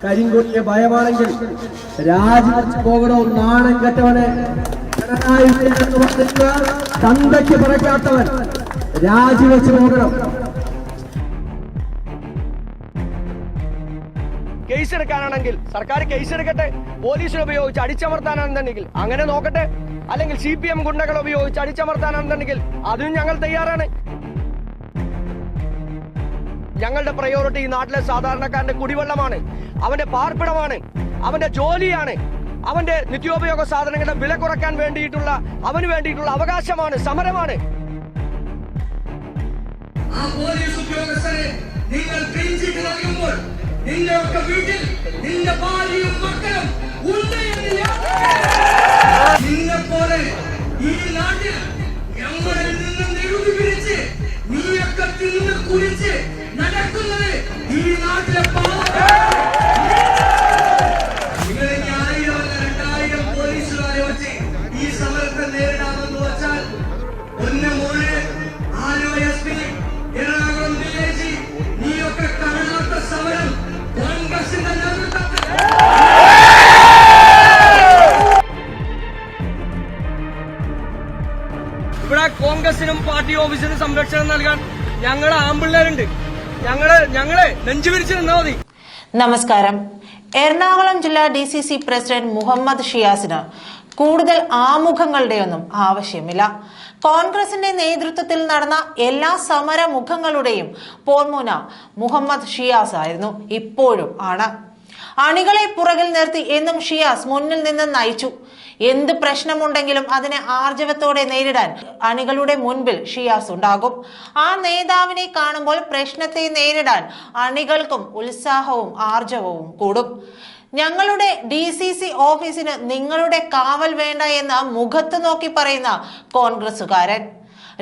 കരിങ്കൊടിയെ ഭയമാണെങ്കിൽ രാജിവെച്ച് പോകണോ? നാണം കെട്ടവന് തന്തയ്ക്ക് പറക്കാത്തവൻ രാജിവെച്ച് പോകണം. കേസെടുക്കാനാണെങ്കിൽ സർക്കാർ കേസെടുക്കട്ടെ. പോലീസിനെ ഉപയോഗിച്ച് അടിച്ചമർത്താനാണെന്നുണ്ടെങ്കിൽ അങ്ങനെ നോക്കട്ടെ. അല്ലെങ്കിൽ CPM ഗുണ്ടകൾ ഉപയോഗിച്ച് അടിച്ചമർത്താനാണെന്നുണ്ടെങ്കിൽ അതിനും ഞങ്ങൾ തയ്യാറാണ്. ഞങ്ങളുടെ പ്രയോറിറ്റി ഈ നാട്ടിലെ സാധാരണക്കാരന്റെ കുടിവെള്ളമാണ്, അവന്റെ പാർപ്പിടമാണ്, അവന്റെ ജോലിയാണ്, അവന്റെ നിത്യോപയോഗ സാധനങ്ങളുടെ വില കുറയ്ക്കാൻ വേണ്ടിയിട്ടുള്ള അവന് വേണ്ടിയിട്ടുള്ള അവകാശമാണ്, സമരമാണ്. ആ പോലീസ് ഉദ്യോഗസ്ഥരെ നിങ്ങൾ പിരിച്ചിട്ട് നൽകുമ്പോൾ നിന്റെ വീട്ടിൽ നിന്റെ ഭാര്യയും മക്കളും ഉണ്ട് എന്ന് നിന്നെപ്പോലെ ഈ നാട്ടിൽ ഞങ്ങളിൽ നിന്ന് നികുതി പിരിച്ച് നീയൊക്കെ തിന്ന് കുടിച്ച് നടക്കുന്നത് ഈ നാട്ടിലെ നിങ്ങൾ 1000-2000 പോലീസുകാരെ വെച്ച് ഈ സമരത്തെ നേരിടാമെന്ന് വെച്ചാൽ ഒന്നുമൂന്ന് ആലുവ SP, എറണാകുളം DIG നീയൊക്കെ കാണാത്ത സമരം കോൺഗ്രസിന്റെ നേതൃത്വത്തിൽ ഇവിടെ കോൺഗ്രസിനും പാർട്ടി ഓഫീസിനും സംരക്ഷണം നൽകാൻ ഞങ്ങളെ ആമ്പിള്ളേരുണ്ട്. ഞങ്ങളെ നെഞ്ചുപിരിച്ച് നിന്നാ മതി. നമസ്കാരം. എറണാകുളം ജില്ലാ DCC പ്രസിഡന്റ് മുഹമ്മദ് ഷിയാസിന് കൂടുതൽ ആമുഖങ്ങളുടെയൊന്നും ആവശ്യമില്ല. കോൺഗ്രസിന്റെ നേതൃത്വത്തിൽ നടന്ന എല്ലാ സമരമുഖങ്ങളുടെയും പോർമുന മുഹമ്മദ് ഷിയാസ് ആയിരുന്നു, ഇപ്പോഴും ആണ്. അണികളെ പുറകിൽ നിർത്തി എന്നും ഷിയാസ് മുന്നിൽ നിന്ന് നയിച്ചു. എന്ത് പ്രശ്നമുണ്ടെങ്കിലും അതിനെ ആർജവത്തോടെ നേരിടാൻ അണികളുടെ മുൻപിൽ ഷിയാസ് ഉണ്ടാകും. ആ നേതാവിനെ കാണുമ്പോൾ പ്രശ്നത്തെ നേരിടാൻ അണികൾക്കും ഉത്സാഹവും ആർജവവും കൂടും. ഞങ്ങളുടെ DCC ഓഫീസിന് നിങ്ങളുടെ കാവൽ വേണ്ട എന്ന് മുഖത്ത് നോക്കി പറയുന്ന കോൺഗ്രസുകാരൻ,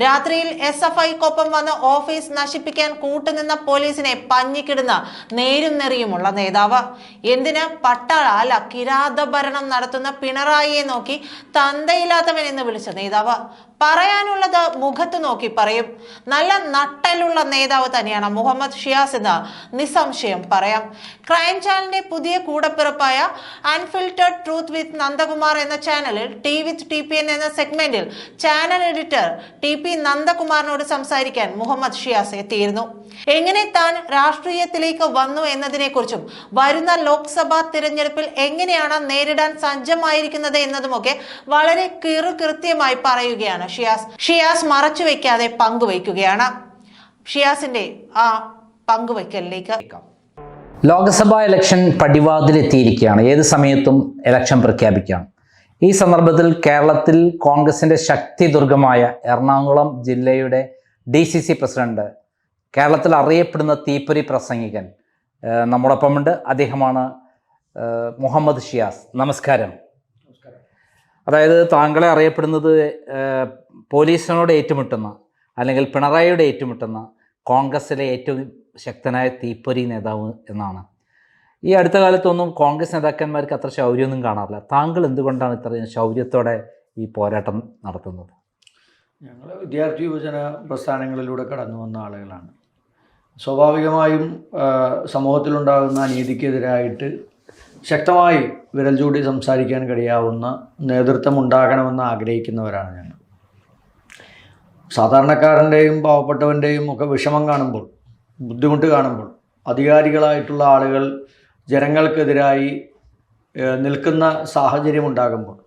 രാത്രിയിൽ SFIക്കൊപ്പം വന്ന് ഓഫീസ് നശിപ്പിക്കാൻ കൂട്ടുനിന്ന പോലീസിനെ പഞ്ഞിക്കിടുന്ന നേരും നെറിയുമുള്ള നേതാവ്, എന്തിന് പട്ടാള അല്ല കിരാതഭരണം നടത്തുന്ന പിണറായിയെ നോക്കി തന്തയില്ലാത്തവൻ എന്ന് വിളിച്ച നേതാവ്, പറയാനുള്ളത് മുഖത്ത് നോക്കി പറയും. നല്ല നട്ടലുള്ള നേതാവ് തന്നെയാണ് മുഹമ്മദ് ഷിയാസ് എന്ന് നിസ്സംശയം പറയാം. ക്രൈം ചാനലിന്റെ പുതിയ കൂടപ്പിറപ്പായ അൺഫിൽറ്റർഡ് ട്രൂത്ത് വിത്ത് നന്ദകുമാർ എന്ന ചാനലിൽ ടി വിത്ത് TPN എന്ന സെഗ്മെന്റിൽ ചാനൽ എഡിറ്റർ TP നന്ദകുമാറിനോട് സംസാരിക്കാൻ മുഹമ്മദ് ഷിയാസ് എത്തിയിരുന്നു. എങ്ങനെ താൻ രാഷ്ട്രീയത്തിലേക്ക് വന്നു എന്നതിനെ കുറിച്ചും വരുന്ന ലോക്സഭാ തിരഞ്ഞെടുപ്പിൽ എങ്ങനെയാണ് നേരിടാൻ സജ്ജമായിരിക്കുന്നത് എന്നതുമൊക്കെ വളരെ കൃത്യമായി പറയുകയാണ് ഷിയാസ് മറച്ചുവെക്കാതെ പങ്കുവയ്ക്കുകയാണ്. ഷിയാസിന്റെ ആ പങ്കുവയ്ക്കലിലേക്ക് ലോക്സഭാ ഇലക്ഷൻ പടിവാതിലെത്തിയിരിക്കുകയാണ്. ഏത് സമയത്തും ഇലക്ഷൻ പ്രഖ്യാപിക്കാം. ഈ സന്ദർഭത്തിൽ കേരളത്തിൽ കോൺഗ്രസിന്റെ ശക്തി ദുർഗമായ എറണാകുളം ജില്ലയുടെ DCC പ്രസിഡന്റ്, കേരളത്തിൽ അറിയപ്പെടുന്ന തീപ്പൊരി പ്രസംഗികൻ നമ്മോടൊപ്പമുണ്ട്. അദ്ദേഹമാണ് മുഹമ്മദ് ഷിയാസ്. നമസ്കാരം. അതായത് താങ്കളെ അറിയപ്പെടുന്നത് പോലീസിനോട് ഏറ്റുമുട്ടുന്ന അല്ലെങ്കിൽ പിണറായിയോട് ഏറ്റുമുട്ടുന്ന കോൺഗ്രസിലെ ഏറ്റവും ശക്തനായ തീപ്പൊരി നേതാവ് എന്നാണ്. ഈ അടുത്ത കാലത്തൊന്നും കോൺഗ്രസ് നേതാക്കന്മാർക്ക് അത്ര ശൗര്യമൊന്നും കാണാറില്ല. താങ്കൾ എന്തുകൊണ്ടാണ് ഇത്രയും ശൗര്യത്തോടെ ഈ പോരാട്ടം നടത്തുന്നത്? ഞങ്ങൾ വിദ്യാർത്ഥി യുവജന പ്രസ്ഥാനങ്ങളിലൂടെ കടന്നു വന്ന ആളുകളാണ്. സ്വാഭാവികമായും സമൂഹത്തിലുണ്ടാകുന്ന അനീതിക്കെതിരായിട്ട് ശക്തമായി വിരൽ ചൂണ്ടി സംസാരിക്കാൻ കഴിയാവുന്ന നേതൃത്വം ഉണ്ടാകണമെന്ന് ആഗ്രഹിക്കുന്നവരാണ് ഞങ്ങൾ. സാധാരണക്കാരൻ്റെയും പാവപ്പെട്ടവൻ്റെയും ഒക്കെ വിഷമം കാണുമ്പോൾ, ബുദ്ധിമുട്ട് കാണുമ്പോൾ അധികാരികളായിട്ടുള്ള ആളുകൾ ജനങ്ങൾക്കെതിരായി നിൽക്കുന്ന സാഹചര്യം ഉണ്ടാകുമ്പോൾ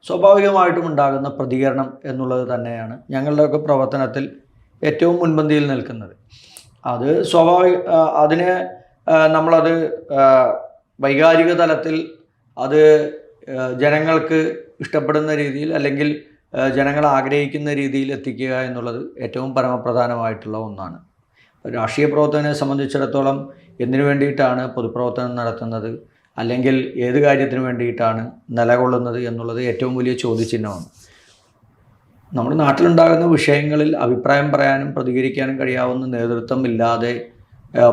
സ്വാഭാവികമായിട്ടും ഉണ്ടാകുന്ന പ്രതികരണം എന്നുള്ളത് തന്നെയാണ് ഞങ്ങളുടെയൊക്കെ പ്രവർത്തനത്തിൽ ഏറ്റവും മുൻപന്തിയിൽ നിൽക്കുന്നത്. അത് അതിനെ നമ്മളത് വൈകാരിക തലത്തിൽ അത് ജനങ്ങൾക്ക് ഇഷ്ടപ്പെടുന്ന രീതിയിൽ അല്ലെങ്കിൽ ജനങ്ങൾ ആഗ്രഹിക്കുന്ന രീതിയിൽ എത്തിക്കുക എന്നുള്ളത് ഏറ്റവും പരമപ്രധാനമായിട്ടുള്ള ഒന്നാണ്. രാഷ്ട്രീയ പ്രവർത്തകനെ സംബന്ധിച്ചിടത്തോളം എന്തിനു വേണ്ടിയിട്ടാണ് പൊതുപ്രവർത്തനം നടത്തുന്നത്, അല്ലെങ്കിൽ ഏത് കാര്യത്തിന് വേണ്ടിയിട്ടാണ് നിലകൊള്ളുന്നത് എന്നുള്ളത് ഏറ്റവും വലിയ ചോദ്യചിഹ്നമാണ്. നമ്മുടെ നാട്ടിലുണ്ടാകുന്ന വിഷയങ്ങളിൽ അഭിപ്രായം പറയാനും പ്രതികരിക്കാനും കഴിയാവുന്ന നേതൃത്വം ഇല്ലാതെ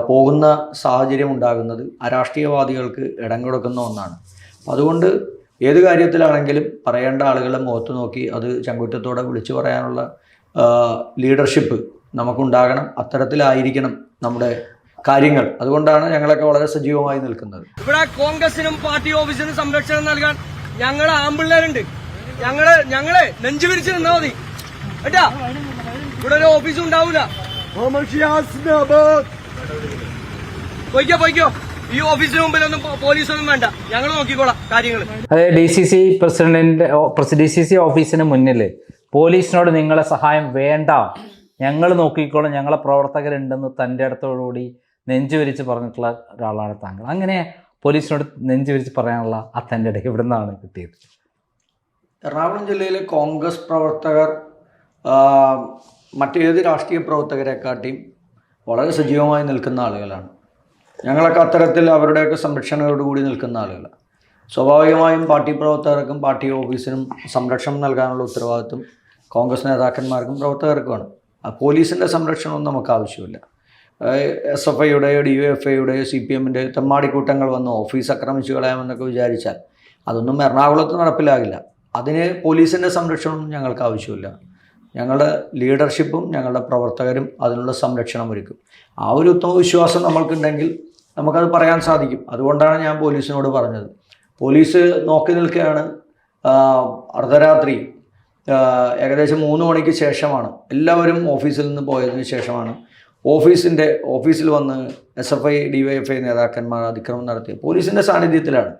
പോകുന്ന സാഹചര്യം ഉണ്ടാകുന്നത് അരാഷ്ട്രീയവാദികൾക്ക് ഇടം കൊടുക്കുന്ന ഒന്നാണ്. അതുകൊണ്ട് ഏത് കാര്യത്തിലാണെങ്കിലും പറയേണ്ട ആളുകളെ മുഖത്ത് നോക്കി അത് ചങ്കുറ്റത്തോടെ വിളിച്ചു പറയാനുള്ള ലീഡർഷിപ്പ് നമുക്കുണ്ടാകണം. അത്തരത്തിലായിരിക്കണം നമ്മുടെ കാര്യങ്ങൾ. അതുകൊണ്ടാണ് ഞങ്ങളൊക്കെ വളരെ സജീവമായി നിൽക്കുന്നത്. ഇവിടെ കോൺഗ്രസിനും പാർട്ടി ഓഫീസിനും സംരക്ഷണം നൽകാൻ ഞങ്ങളെ ആമ്പിള്ളേരുണ്ട്. ഞങ്ങളെ നെഞ്ചു വിരിച്ച് നിന്നാ മതി കേട്ടാ. ഇവിടെ ഒരു ഓഫീസും ഉണ്ടാവൂല. പോയിക്കോ. ഈ ഓഫീസിന് മുമ്പിലൊന്നും പോലീസൊന്നും വേണ്ട, ഞങ്ങൾ നോക്കിക്കോളാം കാര്യങ്ങൾ. അതെ, DCC ഓഫീസിന് മുന്നിൽ പോലീസിനോട് നിങ്ങളെ സഹായം വേണ്ട, ഞങ്ങൾ നോക്കിക്കോളാം, ഞങ്ങളെ പ്രവർത്തകരുണ്ടെന്ന് തൻ്റെ അടുത്തോടുകൂടി നെഞ്ചുവിരിച്ച് പറഞ്ഞിട്ടുള്ള ഒരാളാണ് താങ്കൾ. അങ്ങനെ പോലീസിനോട് നെഞ്ചുവിരിച്ച് പറയാനുള്ള ആ തൻ്റെ ഇടയ്ക്ക് ഇവിടെ നിന്നാണ് കിട്ടിയത്? എറണാകുളം ജില്ലയിലെ കോൺഗ്രസ് പ്രവർത്തകർ മറ്റേത് രാഷ്ട്രീയ പ്രവർത്തകരെക്കാട്ടിയും വളരെ സജീവമായി നിൽക്കുന്ന ആളുകളാണ്. ഞങ്ങളൊക്കെ അത്തരത്തിൽ അവരുടെയൊക്കെ സംരക്ഷണയോടുകൂടി നിൽക്കുന്ന ആളുകളാണ്. സ്വാഭാവികമായും പാർട്ടി പ്രവർത്തകർക്കും പാർട്ടി ഓഫീസിനും സംരക്ഷണം നൽകാനുള്ള ഉത്തരവാദിത്വം കോൺഗ്രസ് നേതാക്കന്മാർക്കും പ്രവർത്തകർക്കുമാണ്. പോലീസിൻ്റെ സംരക്ഷണമൊന്നും നമുക്ക് ആവശ്യമില്ല. SFIയുടെയോ DYFIയുടെയോ CPMൻ്റെ തെമ്മാടിക്കൂട്ടങ്ങൾ വന്ന് ഓഫീസ് ആക്രമിച്ചു കളയാമെന്നൊക്കെ വിചാരിച്ചാൽ അതൊന്നും എറണാകുളത്ത് നടപ്പിലാകില്ല. അതിന് പോലീസിൻ്റെ സംരക്ഷണമൊന്നും ഞങ്ങൾക്ക് ആവശ്യമില്ല. ഞങ്ങളുടെ ലീഡർഷിപ്പും ഞങ്ങളുടെ പ്രവർത്തകരും അതിനുള്ള സംരക്ഷണം ഒരുക്കും. ആ ഒരു ഉത്തമ വിശ്വാസം നമ്മൾക്കുണ്ടെങ്കിൽ നമുക്കത് പറയാൻ സാധിക്കും. അതുകൊണ്ടാണ് ഞാൻ പോലീസിനോട് പറഞ്ഞത്. പോലീസ് നോക്കി നിൽക്കുകയാണ്. അർദ്ധരാത്രി ഏകദേശം 3 മണിക്ക് ശേഷമാണ് എല്ലാവരും ഓഫീസിൽ നിന്ന് പോയതിന് ശേഷമാണ് ഓഫീസിൽ വന്ന് SFI DYFI നേതാക്കന്മാർ അതിക്രമം നടത്തി. പോലീസിൻ്റെ സാന്നിധ്യത്തിലാണ്.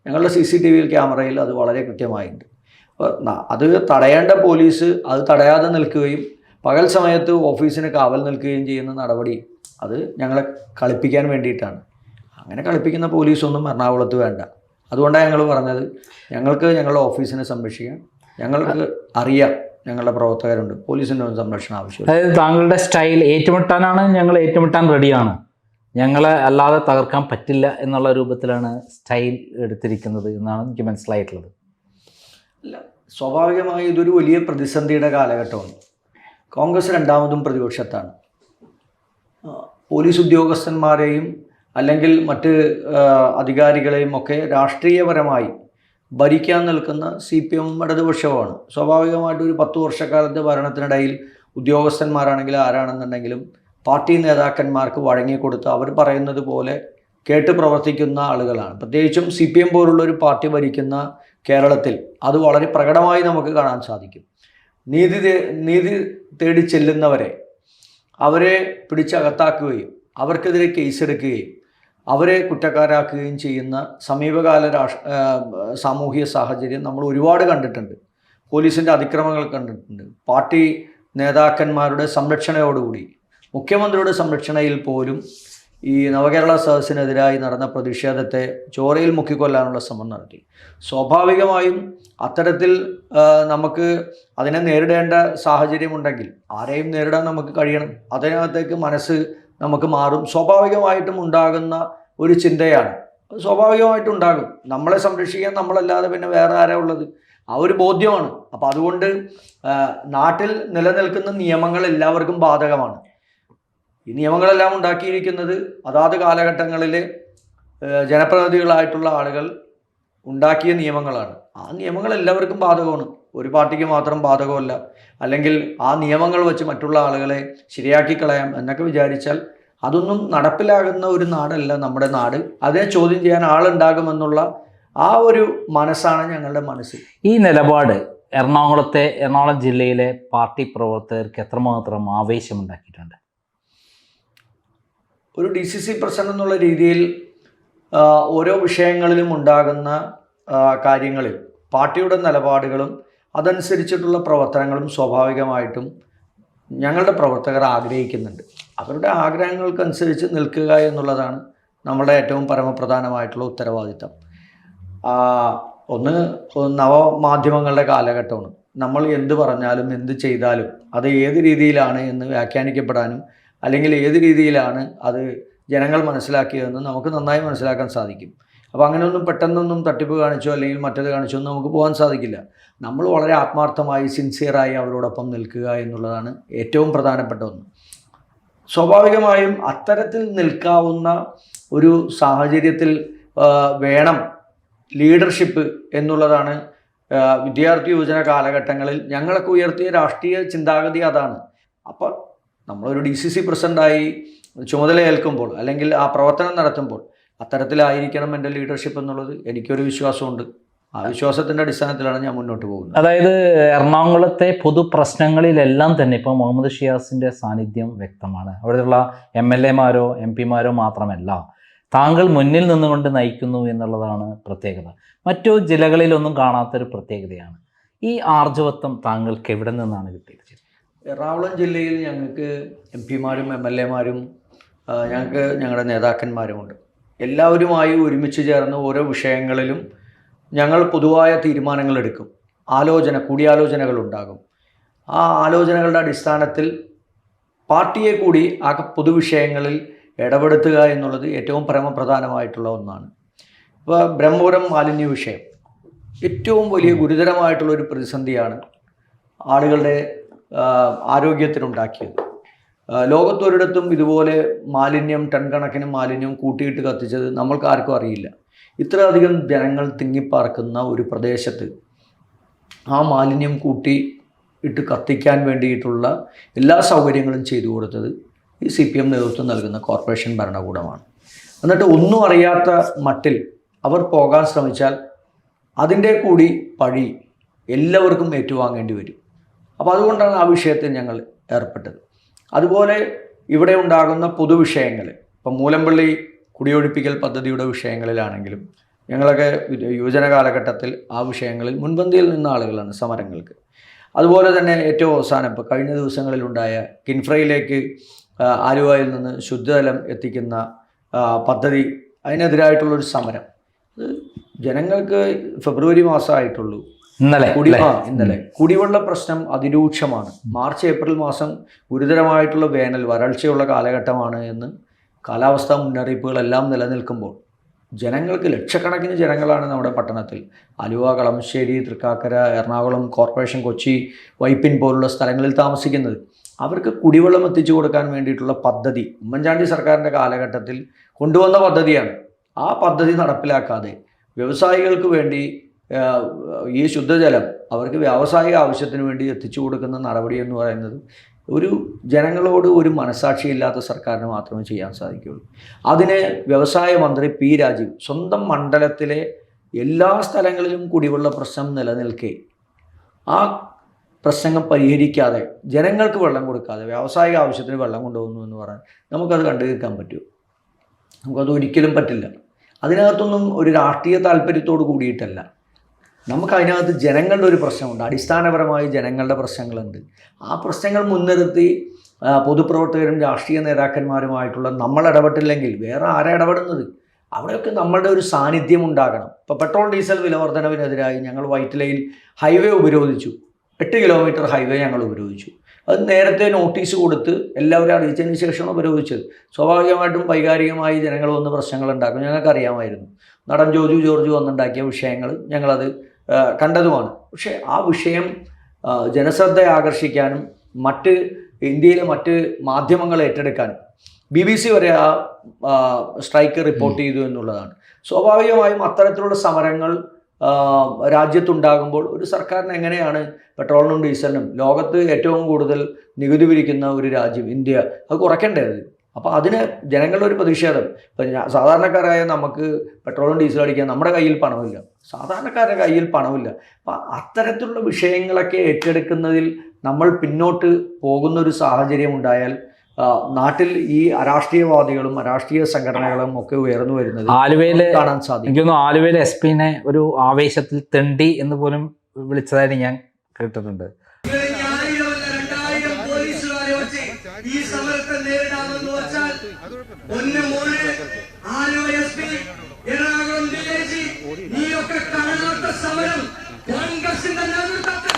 ഞങ്ങളുടെ CCTV ക്യാമറയിൽ അത് വളരെ കൃത്യമായിട്ടുണ്ട്. അത് തടയേണ്ട പോലീസ് അത് തടയാതെ നിൽക്കുകയും പകൽ സമയത്ത് ഓഫീസിന് കാവൽ നിൽക്കുകയും ചെയ്യുന്ന നടപടി അത് ഞങ്ങളെ കളിപ്പിക്കാൻ വേണ്ടിയിട്ടാണ്. അങ്ങനെ കളിപ്പിക്കുന്ന പോലീസൊന്നും എറണാകുളത്ത് വേണ്ട. അതുകൊണ്ടാണ് ഞങ്ങൾ പറഞ്ഞത്, ഞങ്ങൾക്ക് ഞങ്ങളുടെ ഓഫീസിനെ സംരക്ഷിക്കാൻ ഞങ്ങൾക്ക് അറിയാം, ഞങ്ങളുടെ പ്രവർത്തകരുണ്ട്, പോലീസിൻ്റെ ഒന്നും സംരക്ഷണം ആവശ്യമില്ല. അതായത് താങ്കളുടെ സ്റ്റൈൽ ഏറ്റുമുട്ടാനാണ്, ഞങ്ങൾ ഏറ്റുമുട്ടാൻ റെഡിയാണ്, ഞങ്ങളെ അല്ലാതെ തകർക്കാൻ പറ്റില്ല എന്നുള്ള രൂപത്തിലാണ് സ്റ്റൈൽ എടുത്തിരിക്കുന്നത് എന്നാണ് എനിക്ക് മനസ്സിലായിട്ടുള്ളത്. അല്ല, സ്വാഭാവികമായി ഇതൊരു വലിയ പ്രതിസന്ധിയുടെ കാലഘട്ടമാണ്. കോൺഗ്രസ് രണ്ടാമതും പ്രതിപക്ഷത്താണ്. പോലീസ് ഉദ്യോഗസ്ഥന്മാരെയും അല്ലെങ്കിൽ മറ്റ് അധികാരികളെയും ഒക്കെ രാഷ്ട്രീയപരമായി ഭരിക്കാൻ നിൽക്കുന്ന CPM ഇടതുപക്ഷവുമാണ്. സ്വാഭാവികമായിട്ട് ഒരു 10 വർഷക്കാലത്തെ ഭരണത്തിനിടയിൽ ഉദ്യോഗസ്ഥന്മാരാണെങ്കിലും ആരാണെന്നുണ്ടെങ്കിലും പാർട്ടി നേതാക്കന്മാർക്ക് വഴങ്ങിക്കൊടുത്ത് അവർ പറയുന്നത് പോലെ കേട്ട് പ്രവർത്തിക്കുന്ന ആളുകളാണ്. പ്രത്യേകിച്ചും CPM പോലുള്ളൊരു പാർട്ടി ഭരിക്കുന്ന കേരളത്തിൽ അത് വളരെ പ്രകടമായി നമുക്ക് കാണാൻ സാധിക്കും. നീതി തേടി ചെല്ലുന്നവരെ അവരെ പിടിച്ചകത്താക്കുകയും അവർക്കെതിരെ കേസെടുക്കുകയും അവരെ കുറ്റക്കാരാക്കുകയും ചെയ്യുന്ന സമീപകാല സാമൂഹിക സാഹചര്യം നമ്മൾ ഒരുപാട് കണ്ടിട്ടുണ്ട്. പോലീസിൻ്റെ അതിക്രമങ്ങൾ കണ്ടിട്ടുണ്ട്. പാർട്ടി നേതാക്കന്മാരുടെ സംരക്ഷണയോടുകൂടി മുഖ്യമന്ത്രിയുടെ സംരക്ഷണയിൽ പോലും ഈ നവകേരള സദസ്സിനെതിരായി നടന്ന പ്രതിഷേധത്തെ ചോരയിൽ മുക്കിക്കൊല്ലാനുള്ള ശ്രമം നടത്തി. സ്വാഭാവികമായും അത്തരത്തിൽ നമുക്ക് അതിനെ നേരിടേണ്ട സാഹചര്യമുണ്ടെങ്കിൽ ആരെയും നേരിടാൻ നമുക്ക് കഴിയണം. അതിനകത്തേക്ക് മനസ്സ് നമുക്ക് മാറും. സ്വാഭാവികമായിട്ടും ഉണ്ടാകുന്ന ഒരു ചിന്തയാണ്, സ്വാഭാവികമായിട്ടും ഉണ്ടാകും. നമ്മളെ സംരക്ഷിക്കാൻ നമ്മളല്ലാതെ പിന്നെ വേറെ ആരാ ഉള്ളത്? ആ ഒരു ബോധ്യമാണ്. അപ്പോൾ അതുകൊണ്ട് നാട്ടിൽ നിലനിൽക്കുന്ന നിയമങ്ങൾ എല്ലാവർക്കും ബാധകമാണ്. ഈ നിയമങ്ങളെല്ലാം ഉണ്ടാക്കിയിരിക്കുന്നത് അതാത് കാലഘട്ടങ്ങളിലെ ജനപ്രതിനിധികളായിട്ടുള്ള ആളുകൾ ഉണ്ടാക്കിയ നിയമങ്ങളാണ്. ആ നിയമങ്ങൾ എല്ലാവർക്കും ബാധകമാണ്. ഒരു പാർട്ടിക്ക് മാത്രം ബാധകമല്ല. അല്ലെങ്കിൽ ആ നിയമങ്ങൾ വെച്ച് മറ്റുള്ള ആളുകളെ ശരിയാക്കി കളയാം എന്നൊക്കെ വിചാരിച്ചാൽ അതൊന്നും നടപ്പിലാകുന്ന ഒരു നാടല്ല നമ്മുടെ നാട്. അതിനെ ചോദ്യം ചെയ്യാൻ ആളുണ്ടാകുമെന്നുള്ള ആ ഒരു മനസ്സാണ് ഞങ്ങളുടെ മനസ്സ്. ഈ നിലപാട് എറണാകുളം ജില്ലയിലെ പാർട്ടി പ്രവർത്തകർക്ക് എത്രമാത്രം ആവേശമുണ്ടാക്കിയിട്ടുണ്ട്? ഒരു DCC പ്രസിഡന്റ് എന്നുള്ള രീതിയിൽ ഓരോ വിഷയങ്ങളിലും ഉണ്ടാകുന്ന കാര്യങ്ങളിൽ പാർട്ടിയുടെ നിലപാടുകളും അതനുസരിച്ചിട്ടുള്ള പ്രവർത്തനങ്ങളും സ്വാഭാവികമായിട്ടും ഞങ്ങളുടെ പ്രവർത്തകർ ആഗ്രഹിക്കുന്നുണ്ട്. അവരുടെ ആഗ്രഹങ്ങൾക്കനുസരിച്ച് നിൽക്കുക എന്നുള്ളതാണ് നമ്മുടെ ഏറ്റവും പരമപ്രധാനമായിട്ടുള്ള ഉത്തരവാദിത്തം. ഒന്ന് നവമാധ്യമങ്ങളുടെ കാലഘട്ടമാണ്. നമ്മൾ എന്ത് പറഞ്ഞാലും എന്ത് ചെയ്താലും അത് ഏത് രീതിയിലാണ് എന്ന് വ്യാഖ്യാനിക്കപ്പെടാനും അല്ലെങ്കിൽ ഏത് രീതിയിലാണ് അത് ജനങ്ങൾ മനസ്സിലാക്കിയതെന്ന് നമുക്ക് നന്നായി മനസ്സിലാക്കാൻ സാധിക്കും. അപ്പോൾ അങ്ങനെയൊന്നും പെട്ടെന്നൊന്നും തട്ടിപ്പ് കാണിച്ചോ അല്ലെങ്കിൽ മറ്റേത് കാണിച്ചോ ഒന്നും നമുക്ക് പോകാൻ സാധിക്കില്ല. നമ്മൾ വളരെ ആത്മാർത്ഥമായി സിൻസിയറായി അവരോടൊപ്പം നിൽക്കുക എന്നുള്ളതാണ് ഏറ്റവും പ്രധാനപ്പെട്ട ഒന്ന്. സ്വാഭാവികമായും അത്തരത്തിൽ നിൽക്കാവുന്ന ഒരു സാഹചര്യത്തിൽ വേണം ലീഡർഷിപ്പ് എന്നുള്ളതാണ് വിദ്യാർത്ഥി യുവജന കാലഘട്ടങ്ങളിൽ ഞങ്ങളൊക്കെ ഉയർത്തിയ രാഷ്ട്രീയ ചിന്താഗതി അതാണ്. അപ്പോൾ നമ്മളൊരു DCC പ്രസിഡൻ്റായി ചുമതല ഏൽക്കുമ്പോൾ അല്ലെങ്കിൽ ആ പ്രവർത്തനം നടത്തുമ്പോൾ അത്തരത്തിലായിരിക്കണം എൻ്റെ ലീഡർഷിപ്പ് എന്നുള്ളത് എനിക്കൊരു വിശ്വാസമുണ്ട്. ആ വിശ്വാസത്തിൻ്റെ അടിസ്ഥാനത്തിലാണ് ഞാൻ മുന്നോട്ട് പോകുന്നത്. അതായത് എറണാകുളത്തെ പൊതു പ്രശ്നങ്ങളിലെല്ലാം തന്നെ ഇപ്പോൾ മുഹമ്മദ് ഷിയാസിൻ്റെ സാന്നിധ്യം വ്യക്തമാണ്. അവിടെയുള്ള MLA-മാരോ MP-മാരോ മാത്രമല്ല, താങ്കൾ മുന്നിൽ നിന്നുകൊണ്ട് നയിക്കുന്നു എന്നുള്ളതാണ് പ്രത്യേകത. മറ്റു ജില്ലകളിലൊന്നും കാണാത്തൊരു പ്രത്യേകതയാണ്. ഈ ആർജവത്വം താങ്കൾക്ക് എവിടെ നിന്നാണ് കിട്ടിയത്? എറണാകുളം ജില്ലയിൽ ഞങ്ങൾക്ക് MP-മാരും MLA-മാരും ഞങ്ങൾക്ക് ഞങ്ങളുടെ നേതാക്കന്മാരുമുണ്ട്. എല്ലാവരുമായി ഒരുമിച്ച് ചേർന്ന് ഓരോ വിഷയങ്ങളിലും ഞങ്ങൾ പൊതുവായ തീരുമാനങ്ങൾ എടുക്കും. കൂടിയാലോചനകൾ ഉണ്ടാകും. ആ ആലോചനകളുടെ അടിസ്ഥാനത്തിൽ പാർട്ടിയെ കൂടി ആ പൊതുവിഷയങ്ങളിൽ ഇടപെടുത്തുക എന്നുള്ളത് ഏറ്റവും പരമപ്രധാനമായിട്ടുള്ള ഒന്നാണ്. ഇപ്പോൾ ബ്രഹ്മപുരം മാലിന്യ വിഷയം ഏറ്റവും വലിയ ഗുരുതരമായിട്ടുള്ളൊരു പ്രതിസന്ധിയാണ് ആളുകളുടെ ആരോഗ്യത്തിനുണ്ടാക്കിയത്. ലോകത്തൊരിടത്തും ഇതുപോലെ ടൺ കണക്കിന് മാലിന്യം കൂട്ടിയിട്ട് കത്തിച്ചത് നമ്മൾക്ക് ആർക്കും അറിയില്ല. ഇത്രയധികം ജനങ്ങൾ തിങ്ങിപ്പാർക്കുന്ന ഒരു പ്രദേശത്ത് ആ മാലിന്യം കൂട്ടി ഇട്ട് കത്തിക്കാൻ വേണ്ടിയിട്ടുള്ള എല്ലാ സൗകര്യങ്ങളും ചെയ്തു കൊടുത്തത് ഈ CPM നേതൃത്വം നൽകുന്ന കോർപ്പറേഷൻ ഭരണകൂടമാണ്. എന്നിട്ട് ഒന്നും അറിയാത്ത മട്ടിൽ അവർ പോകാൻ ശ്രമിച്ചാൽ അതിൻ്റെ കൂടി പഴി എല്ലാവർക്കും ഏറ്റുവാങ്ങേണ്ടി വരും. അപ്പോൾ അതുകൊണ്ടാണ് ആ വിഷയത്തിൽ ഞങ്ങൾ ഏർപ്പെട്ടത്. അതുപോലെ ഇവിടെ ഉണ്ടാകുന്ന പൊതുവിഷയങ്ങൾ, ഇപ്പം മൂലമ്പള്ളി കുടിയൊഴിപ്പിക്കൽ പദ്ധതിയുടെ വിഷയങ്ങളിലാണെങ്കിലും ഞങ്ങളൊക്കെ യുവജന കാലഘട്ടത്തിൽ ആ വിഷയങ്ങളിൽ മുൻപന്തിയിൽ നിന്ന ആളുകളാണ് സമരങ്ങൾക്ക്. അതുപോലെ തന്നെ ഏറ്റവും അവസാനം ഇപ്പോൾ കഴിഞ്ഞ ദിവസങ്ങളിലുണ്ടായ കിൻഫ്രയിലേക്ക് ആലുവയിൽ നിന്ന് ശുദ്ധജലം എത്തിക്കുന്ന പദ്ധതി, അതിനെതിരായിട്ടുള്ളൊരു സമരം. അത് ജനങ്ങൾക്ക് ഫെബ്രുവരി മാസമായിട്ടുള്ളൂ. ഇന്നലെ കുടിവെള്ള പ്രശ്നം അതിരൂക്ഷമാണ്. മാർച്ച് ഏപ്രിൽ മാസം ഗുരുതരമായിട്ടുള്ള വേനൽ, വരൾച്ചയുള്ള കാലഘട്ടമാണ് എന്ന് കാലാവസ്ഥാ മുന്നറിയിപ്പുകളെല്ലാം നിലനിൽക്കുമ്പോൾ ജനങ്ങൾക്ക് ലക്ഷക്കണക്കിന് ജനങ്ങളാണ് നമ്മുടെ പട്ടണത്തിൽ ആലുവ, കളമശ്ശേരി, തൃക്കാക്കര, എറണാകുളം കോർപ്പറേഷൻ, കൊച്ചി, വൈപ്പിൻ പോലുള്ള സ്ഥലങ്ങളിൽ താമസിക്കുന്നത്. അവർക്ക് കുടിവെള്ളം എത്തിച്ചു കൊടുക്കാൻ വേണ്ടിയിട്ടുള്ള പദ്ധതി ഉമ്മൻചാണ്ടി സർക്കാരിൻ്റെ കാലഘട്ടത്തിൽ കൊണ്ടുവന്ന പദ്ധതിയാണ്. ആ പദ്ധതി നടപ്പിലാക്കാതെ വ്യവസായികൾക്ക് വേണ്ടി ഈ ശുദ്ധജലം അവർക്ക് വ്യാവസായിക ആവശ്യത്തിന് വേണ്ടി എത്തിച്ചു കൊടുക്കുന്ന നടപടി എന്ന് പറയുന്നത് ഒരു ജനങ്ങളോട് ഒരു മനസാക്ഷിയില്ലാത്ത സർക്കാരിന് മാത്രമേ ചെയ്യാൻ സാധിക്കുകയുള്ളൂ. അതിന് വ്യവസായ മന്ത്രി P. രാജീവ് സ്വന്തം മണ്ഡലത്തിലെ എല്ലാ സ്ഥലങ്ങളിലും കുടിവെള്ള പ്രശ്നം നിലനിൽക്കെ ആ പ്രശ്നങ്ങൾ പരിഹരിക്കാതെ, ജനങ്ങൾക്ക് വെള്ളം കൊടുക്കാതെ വ്യാവസായിക ആവശ്യത്തിന് വെള്ളം കൊണ്ടുപോകുന്നു എന്ന് പറഞ്ഞാൽ നമുക്കത് കണ്ടു തീർക്കാൻ പറ്റുമോ? നമുക്കത് ഒരിക്കലും പറ്റില്ല. അതിനകത്തൊന്നും ഒരു രാഷ്ട്രീയ താല്പര്യത്തോട് കൂടിയിട്ടല്ല. നമുക്കതിനകത്ത് ജനങ്ങളുടെ ഒരു പ്രശ്നമുണ്ട്. അടിസ്ഥാനപരമായി ജനങ്ങളുടെ പ്രശ്നങ്ങളുണ്ട്. ആ പ്രശ്നങ്ങൾ മുൻനിർത്തി പൊതുപ്രവർത്തകരും രാഷ്ട്രീയ നേതാക്കന്മാരുമായിട്ടുള്ള നമ്മൾ ഇടപെട്ടില്ലെങ്കിൽ വേറെ ആരാ ഇടപെടുന്നത്? അവിടെയൊക്കെ നമ്മളുടെ ഒരു സാന്നിധ്യം ഉണ്ടാകണം. ഇപ്പോൾ പെട്രോൾ ഡീസൽ വില വർധനവിനെതിരായി ഞങ്ങൾ വൈറ്റിലയിൽ ഹൈവേ ഉപരോധിച്ചു. 8 കിലോമീറ്റർ ഹൈവേ ഞങ്ങൾ ഉപരോധിച്ചു. അത് നേരത്തെ നോട്ടീസ് കൊടുത്ത് എല്ലാവരും അറിയിച്ചതിന് ശേഷമാണ് ഉപരോധിച്ചത്. സ്വാഭാവികമായിട്ടും വൈകാരികമായി ജനങ്ങൾ വന്ന് പ്രശ്നങ്ങൾ ഉണ്ടാക്കും. ഞങ്ങൾക്കറിയാമായിരുന്നു. നടൻ ജോർജ് വന്നുണ്ടാക്കിയ വിഷയങ്ങൾ ഞങ്ങളത് കണ്ടതുമാണ്. പക്ഷേ ആ വിഷയം ജനശ്രദ്ധ ആകർഷിക്കാനും ഇന്ത്യയിലെ മറ്റ് മാധ്യമങ്ങൾ ഏറ്റെടുക്കാനും BBC വരെ ആ സ്ട്രൈക്ക് റിപ്പോർട്ട് ചെയ്തു എന്നുള്ളതാണ്. സ്വാഭാവികമായും അത്തരത്തിലുള്ള സമരങ്ങൾ രാജ്യത്തുണ്ടാകുമ്പോൾ ഒരു സർക്കാരിന് എങ്ങനെയാണ് പെട്രോളിനും ഡീസലിനും ലോകത്ത് ഏറ്റവും കൂടുതൽ നികുതി പിരിക്കുന്ന ഒരു രാജ്യം ഇന്ത്യ അത് കുറയ്ക്കേണ്ടത്? അപ്പോൾ അതിന് ജനങ്ങളുടെ ഒരു പ്രതിഷേധം. ഇപ്പം സാധാരണക്കാരായ നമുക്ക് പെട്രോളും ഡീസലും അടിക്കാൻ നമ്മുടെ കയ്യിൽ പണമില്ല, സാധാരണക്കാരുടെ കയ്യിൽ പണമില്ല. അപ്പം അത്തരത്തിലുള്ള വിഷയങ്ങളൊക്കെ ഏറ്റെടുക്കുന്നതിൽ നമ്മൾ പിന്നോട്ട് പോകുന്നൊരു സാഹചര്യം ഉണ്ടായാൽ നാട്ടിൽ ഈ അരാഷ്ട്രീയവാദികളും അരാഷ്ട്രീയ സംഘടനകളും ഒക്കെ ഉയർന്നു വരുന്നത് കാണാൻ സാധിക്കും. എനിക്കൊന്ന് ആലുവയിലെ SP-നെ ഒരു ആവേശത്തിൽ തെണ്ടി എന്ന് പോലും വിളിച്ചതായിട്ട് ഞാൻ കേട്ടിട്ടുണ്ട്. ഈ സമരത്തെ നേരിടാമെന്ന് വെച്ചാൽ എറണാകുളം ജില്ലയിൽ നീയൊക്കെ കാണാത്ത സമരം കോൺഗ്രസിന്റെ നേതൃത്വത്തിൽ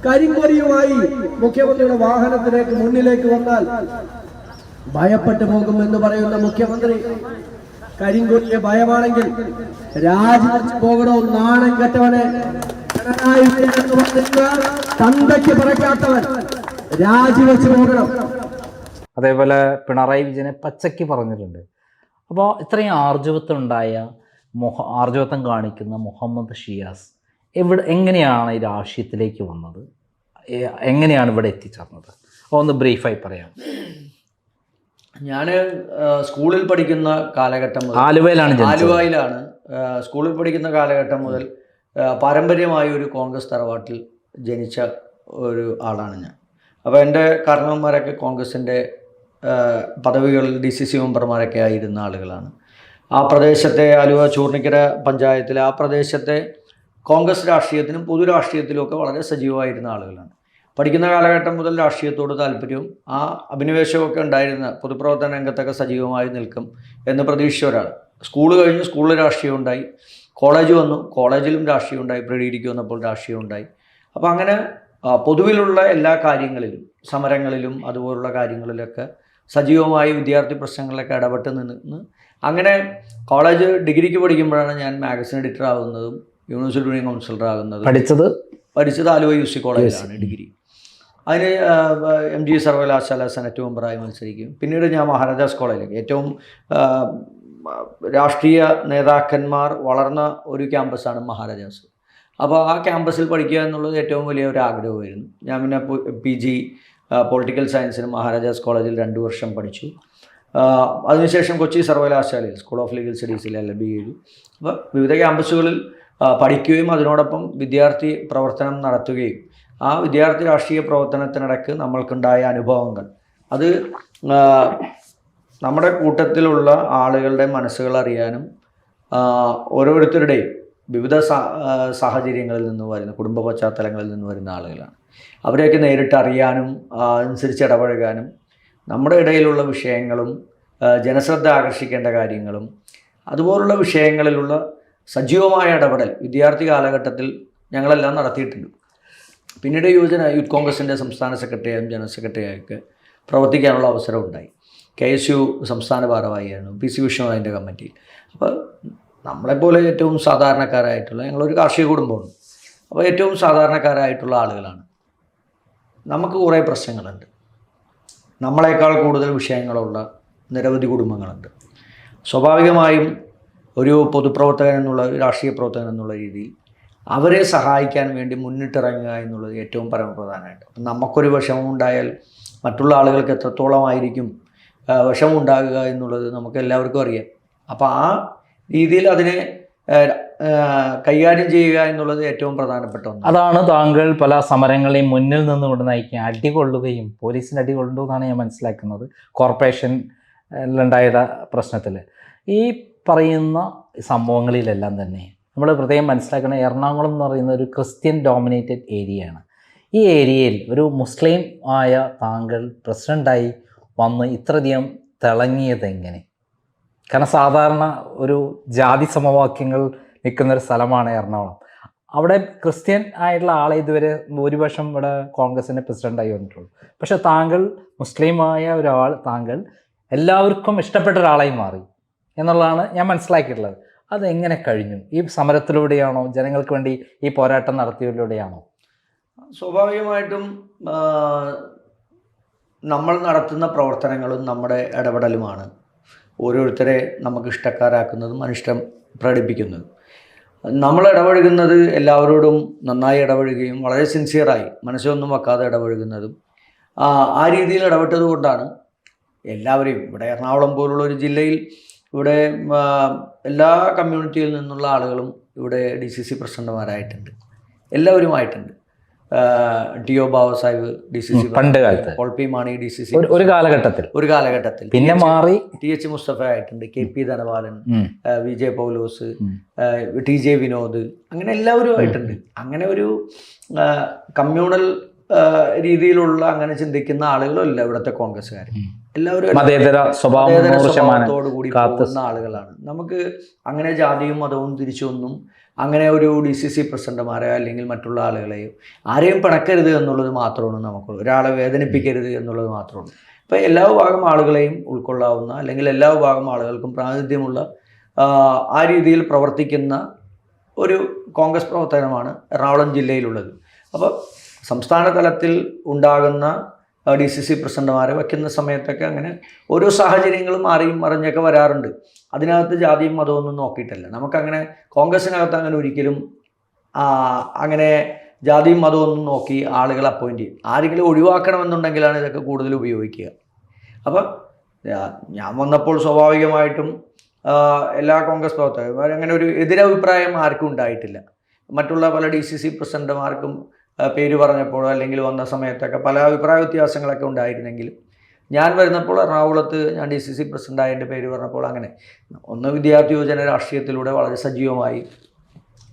കരിങ്കൊടിയുമായി മുഖ്യമന്ത്രിയുടെ വാഹനത്തിലേക്ക് മുന്നിലേക്ക് വന്നാൽ ഭയപ്പെട്ടു പോകുമെന്ന് പറയുന്ന മുഖ്യമന്ത്രി കരിങ്കൊടിയെ ഭയമാണെങ്കിൽ രാജിവെച്ച് പോകണോ നാണം കെട്ടവനെ, തന്തയ്ക്ക് പറക്കാത്തവൻ രാജിവെച്ച് പോകണം. അതേപോലെ പിണറായി വിജയനെ പച്ചയ്ക്ക് പറഞ്ഞിട്ടുണ്ട്. അപ്പോൾ ഇത്രയും ആർജവത്വം കാണിക്കുന്ന മുഹമ്മദ് ഷിയാസ് എങ്ങനെയാണ് ഈ രാഷ്ട്രീയത്തിലേക്ക് വന്നത്, എങ്ങനെയാണ് ഇവിടെ എത്തിച്ചേർന്നത്? ഒന്ന് ബ്രീഫായി പറയാം. ഞാൻ സ്കൂളിൽ പഠിക്കുന്ന കാലഘട്ടം മുതൽ ആലുവയിലാണ് സ്കൂളിൽ പഠിക്കുന്ന കാലഘട്ടം മുതൽ പാരമ്പര്യമായ ഒരു കോൺഗ്രസ് തറവാട്ടിൽ ജനിച്ച ഒരു ആളാണ് ഞാൻ. അപ്പോൾ എൻ്റെ കാരണവന്മാരൊക്കെ കോൺഗ്രസിൻ്റെ പദവികളിൽ DCC മെമ്പർമാരൊക്കെ ആയിരുന്ന ആളുകളാണ്. ആ പ്രദേശത്തെ ആലുവ ചൂർണിക്കര പഞ്ചായത്തിലെ ആ പ്രദേശത്തെ കോൺഗ്രസ് രാഷ്ട്രീയത്തിനും പൊതുരാഷ്ട്രീയത്തിലും ഒക്കെ വളരെ സജീവമായിരുന്ന ആളുകളാണ്. പഠിക്കുന്ന കാലഘട്ടം മുതൽ രാഷ്ട്രീയത്തോട് താല്പര്യവും ആ അഭിനിവേശമൊക്കെ ഉണ്ടായിരുന്ന, പൊതുപ്രവർത്തന രംഗത്തൊക്കെ സജീവമായി നിൽക്കും എന്ന് പ്രതീക്ഷിച്ച ഒരാൾ. സ്കൂൾ കഴിഞ്ഞ് സ്കൂളിൽ രാഷ്ട്രീയം ഉണ്ടായി, കോളേജ് വന്നു, കോളേജിലും രാഷ്ട്രീയം ഉണ്ടായി, പ്രീഡിഗ്രിക്ക് വന്നപ്പോൾ രാഷ്ട്രീയം ഉണ്ടായി. അപ്പോൾ അങ്ങനെ പൊതുവിലുള്ള എല്ലാ കാര്യങ്ങളിലും, സമരങ്ങളിലും അതുപോലുള്ള കാര്യങ്ങളിലൊക്കെ സജീവമായി വിദ്യാർത്ഥി പ്രശ്നങ്ങളിലൊക്കെ ഇടപെട്ട് നിന്ന് അങ്ങനെ ഡിഗ്രിക്ക് പഠിക്കുമ്പോഴാണ് ഞാൻ മാഗസിൻ എഡിറ്റർ ആകുന്നതും യൂണിവേഴ്സിറ്റി യൂണിയൻ കൗൺസിലർ ആകുന്നതും. പഠിച്ചത് ആലുവ UC കോളേജിലാണ് ഡിഗ്രി. അതിന് MG സർവകലാശാല സെനറ്റ് മെമ്പറായി മത്സരിക്കും. പിന്നീട് ഞാൻ മഹാരാജാസ് കോളേജിലേക്ക്, ഏറ്റവും രാഷ്ട്രീയ നേതാക്കന്മാർ വളർന്ന ഒരു ക്യാമ്പസാണ് മഹാരാജാസ്. അപ്പോൾ ആ ക്യാമ്പസിൽ പഠിക്കുക എന്നുള്ളത് ഏറ്റവും വലിയ ഒരു ആഗ്രഹമായിരുന്നു. ഞാൻ പിന്നെ PG പൊളിറ്റിക്കൽ സയൻസിന് മഹാരാജാസ് കോളേജിൽ 2 വർഷം പഠിച്ചു. അതിനുശേഷം കൊച്ചി സർവകലാശാലയിൽ സ്കൂൾ ഓഫ് ലീഗൽ സ്റ്റഡീസിൽ LLB ചെയ്തു. അപ്പോൾ വിവിധ ക്യാമ്പസുകളിൽ പഠിക്കുകയും അതിനോടൊപ്പം വിദ്യാർത്ഥി പ്രവർത്തനം നടത്തുകയും ആ വിദ്യാർത്ഥി രാഷ്ട്രീയ പ്രവർത്തനത്തിനിടയ്ക്ക് നമ്മൾക്കുണ്ടായ അനുഭവങ്ങൾ അത് നമ്മുടെ കൂട്ടത്തിലുള്ള ആളുകളുടെ മനസ്സുകൾ അറിയാനും ഓരോരുത്തരുടെയും വിവിധ സാഹചര്യങ്ങളിൽ നിന്ന് വരുന്ന, കുടുംബ പശ്ചാത്തലങ്ങളിൽ നിന്ന് വരുന്ന ആളുകളാണ്. അവരെയൊക്കെ നേരിട്ട് അറിയാനും അനുസരിച്ച് ഇടപഴകാനും നമ്മുടെ ഇടയിലുള്ള വിഷയങ്ങളും ജനശ്രദ്ധ ആകർഷിക്കേണ്ട കാര്യങ്ങളും അതുപോലുള്ള വിഷയങ്ങളിലുള്ള സജീവമായ ഇടപെടൽ വിദ്യാർത്ഥി കാലഘട്ടത്തിൽ ഞങ്ങളെല്ലാം നടത്തിയിട്ടുണ്ട്. പിന്നീട് യൂത്ത് കോൺഗ്രസിൻ്റെ സംസ്ഥാന സെക്രട്ടറിയായും ജനറൽ സെക്രട്ടറിയായൊക്കെ പ്രവർത്തിക്കാനുള്ള അവസരം ഉണ്ടായി. KSU സംസ്ഥാന ഭാരവാഹിയായിരുന്നു, PC വിഷ്ണു അതിൻ്റെ കമ്മിറ്റിയിൽ. അപ്പോൾ നമ്മളെപ്പോലെ ഏറ്റവും സാധാരണക്കാരായിട്ടുള്ള, ഞങ്ങളൊരു കാർഷിക കുടുംബമാണ്, അപ്പോൾ ഏറ്റവും സാധാരണക്കാരായിട്ടുള്ള ആളുകളാണ്. നമുക്ക് കുറേ പ്രശ്നങ്ങളുണ്ട്. നമ്മളെക്കാൾ കൂടുതൽ വിഷയങ്ങളുള്ള നിരവധി കുടുംബങ്ങളുണ്ട്. സ്വാഭാവികമായും ഒരു പൊതുപ്രവർത്തകൻ എന്നുള്ള, ഒരു രാഷ്ട്രീയ പ്രവർത്തകൻ എന്നുള്ള രീതിയിൽ അവരെ സഹായിക്കാൻ വേണ്ടി മുന്നിട്ടിറങ്ങുക എന്നുള്ളത് ഏറ്റവും പരമപ്രധാനമായിട്ട്. അപ്പം നമുക്കൊരു വിഷമം ഉണ്ടായാൽ മറ്റുള്ള ആളുകൾക്ക് എത്രത്തോളമായിരിക്കും വിഷമം ഉണ്ടാകുക എന്നുള്ളത് നമുക്ക് എല്ലാവർക്കും അറിയാം. അപ്പോൾ ആ രീതിയിൽ അതിനെ കൈകാര്യം ചെയ്യുക എന്നുള്ളത് ഏറ്റവും പ്രധാനപ്പെട്ട ഒന്ന്. അതാണ് താങ്കൾ പല സമരങ്ങളെയും മുന്നിൽ നിന്നുകൊണ്ട് നയിക്കുക, അടികൊള്ളുകയും പോലീസിന് അടികൊള്ളു എന്നാണ് ഞാൻ മനസ്സിലാക്കുന്നത്. കോർപ്പറേഷനിലുണ്ടായ പ്രശ്നത്തിൽ ഈ പറയുന്ന സംഭവങ്ങളിലെല്ലാം തന്നെ നമ്മൾ പ്രത്യേകം മനസ്സിലാക്കുന്ന, എറണാകുളം എന്ന് പറയുന്ന ഒരു ക്രിസ്ത്യൻ ഡോമിനേറ്റഡ് ഏരിയയാണ്. ഈ ഏരിയയിൽ ഒരു മുസ്ലിം ആയ താങ്കൾ പ്രസിഡൻ്റായി വന്ന് ഇത്രയധികം തിളങ്ങിയത് എങ്ങനെ? കാരണം സാധാരണ ഒരു ജാതി സമവാക്യങ്ങൾ നിൽക്കുന്നൊരു സ്ഥലമാണ് എറണാകുളം. അവിടെ ക്രിസ്ത്യൻ ആയിട്ടുള്ള ആളെ ഇതുവരെ ഭൂരിപക്ഷം ഇവിടെ കോൺഗ്രസിൻ്റെ പ്രസിഡൻ്റായി വന്നിട്ടുള്ളൂ. പക്ഷേ താങ്കൾ മുസ്ലിമായ ഒരാൾ, താങ്കൾ എല്ലാവർക്കും ഇഷ്ടപ്പെട്ട ഒരാളായി മാറി എന്നുള്ളതാണ് ഞാൻ മനസ്സിലാക്കിയിട്ടുള്ളത്. അതെങ്ങനെ കഴിഞ്ഞു? ഈ സമരത്തിലൂടെയാണോ, ജനങ്ങൾക്ക് വേണ്ടി ഈ പോരാട്ടം നടത്തിയതിലൂടെയാണോ? സ്വാഭാവികമായിട്ടും നമ്മൾ നടത്തുന്ന പ്രവർത്തനങ്ങളും നമ്മുടെ ഇടപെടലുമാണ് ഓരോരുത്തരെ നമുക്ക് ഇഷ്ടക്കാരാക്കുന്നതും അനിഷ്ടം പ്രകടിപ്പിക്കുന്നതും. നമ്മൾ ഇടപഴകുന്നത് എല്ലാവരോടും നന്നായി ഇടപഴകുകയും വളരെ സിൻസിയറായി മനസ്സൊന്നും വെക്കാതെ ഇടപഴകുന്നതും ആ രീതിയിൽ ഇടപെട്ടത് കൊണ്ടാണ് എല്ലാവരെയും, ഇവിടെ എറണാകുളം പോലുള്ള ഒരു ജില്ലയിൽ ഇവിടെ എല്ലാ കമ്മ്യൂണിറ്റിയിൽ നിന്നുള്ള ആളുകളും ഇവിടെ DCC പ്രസിഡന്റുമാരായിട്ടുണ്ട്, എല്ലാവരുമായിട്ടുണ്ട്. ടി.ഒ. ബാബാസാഹിബ് DCC, പണ്ട് കാലത്ത് പോൾ പി മാണി DCC, ഒരു കാലഘട്ടത്തിൽ പിന്നെ മാറി TH മുസ്തഫ ആയിട്ടുണ്ട്, KP ധനപാലൻ, VJ പൗലോസ്, TJ വിനോദ്, അങ്ങനെ എല്ലാവരും ആയിട്ടുണ്ട്. അങ്ങനെ ഒരു കമ്മ്യൂണൽ രീതിയിലുള്ള അങ്ങനെ ചിന്തിക്കുന്ന ആളുകളല്ല ഇവിടുത്തെ കോൺഗ്രസ്സുകാർ. എല്ലാവരും മതേതര സ്വഭാവത്തോടു കൂടി പോകുന്ന ആളുകളാണ്. നമുക്ക് അങ്ങനെ ജാതിയും മതവും തിരിച്ചൊന്നും അങ്ങനെ ഒരു DCC പ്രസിഡന്റുമാരെയോ അല്ലെങ്കിൽ മറ്റുള്ള ആളുകളെയോ ആരെയും പിണക്കരുത് എന്നുള്ളത് മാത്രമാണ് നമുക്കുള്ളൂ. ഒരാളെ വേദനിപ്പിക്കരുത് എന്നുള്ളത് മാത്രമാണ്. ഇപ്പോൾ എല്ലാ വിഭാഗം ആളുകളെയും ഉൾക്കൊള്ളാവുന്ന, അല്ലെങ്കിൽ എല്ലാ വിഭാഗം ആളുകൾക്കും പ്രാതിനിധ്യമുള്ള ആ രീതിയിൽ പ്രവർത്തിക്കുന്ന ഒരു കോൺഗ്രസ് പ്രവർത്തനമാണ് എറണാകുളം ജില്ലയിലുള്ളത്. അപ്പോൾ സംസ്ഥാന തലത്തിൽ ഉണ്ടാകുന്ന DCC പ്രസിഡന്റുമാരെ വയ്ക്കുന്ന സമയത്തൊക്കെ അങ്ങനെ ഓരോ സാഹചര്യങ്ങളും മാറിയും മറിഞ്ഞൊക്കെ വരാറുണ്ട്. അതിനകത്ത് ജാതിയും മതമൊന്നും നോക്കിയിട്ടല്ല. നമുക്കങ്ങനെ കോൺഗ്രസിനകത്ത് അങ്ങനെ ഒരിക്കലും അങ്ങനെ ജാതിയും മതമൊന്നും നോക്കി ആളുകൾ അപ്പോയിൻറ്റ് ചെയ്യും. ആരെങ്കിലും ഒഴിവാക്കണമെന്നുണ്ടെങ്കിലാണ് ഇതൊക്കെ കൂടുതൽ ഉപയോഗിക്കുക. അപ്പം ഞാൻ വന്നപ്പോൾ സ്വാഭാവികമായിട്ടും എല്ലാ കോൺഗ്രസ് പ്രവർത്തകരും അങ്ങനെ ഒരു എതിരഭിപ്രായം ആർക്കും ഉണ്ടായിട്ടില്ല. മറ്റുള്ള പല DCC പ്രസിഡന്റുമാർക്കും പേര് പറഞ്ഞപ്പോഴോ അല്ലെങ്കിൽ വന്ന സമയത്തൊക്കെ പല അഭിപ്രായ വ്യത്യാസങ്ങളൊക്കെ ഉണ്ടായിരുന്നെങ്കിലും ഞാൻ വരുന്നപ്പോൾ എറണാകുളത്ത് ഞാൻ DCC പ്രസിഡൻ്റായതിൻ്റെ പേര് പറഞ്ഞപ്പോൾ അങ്ങനെ ഒന്ന് വിദ്യാർത്ഥി യുവജന രാഷ്ട്രീയത്തിലൂടെ വളരെ സജീവമായി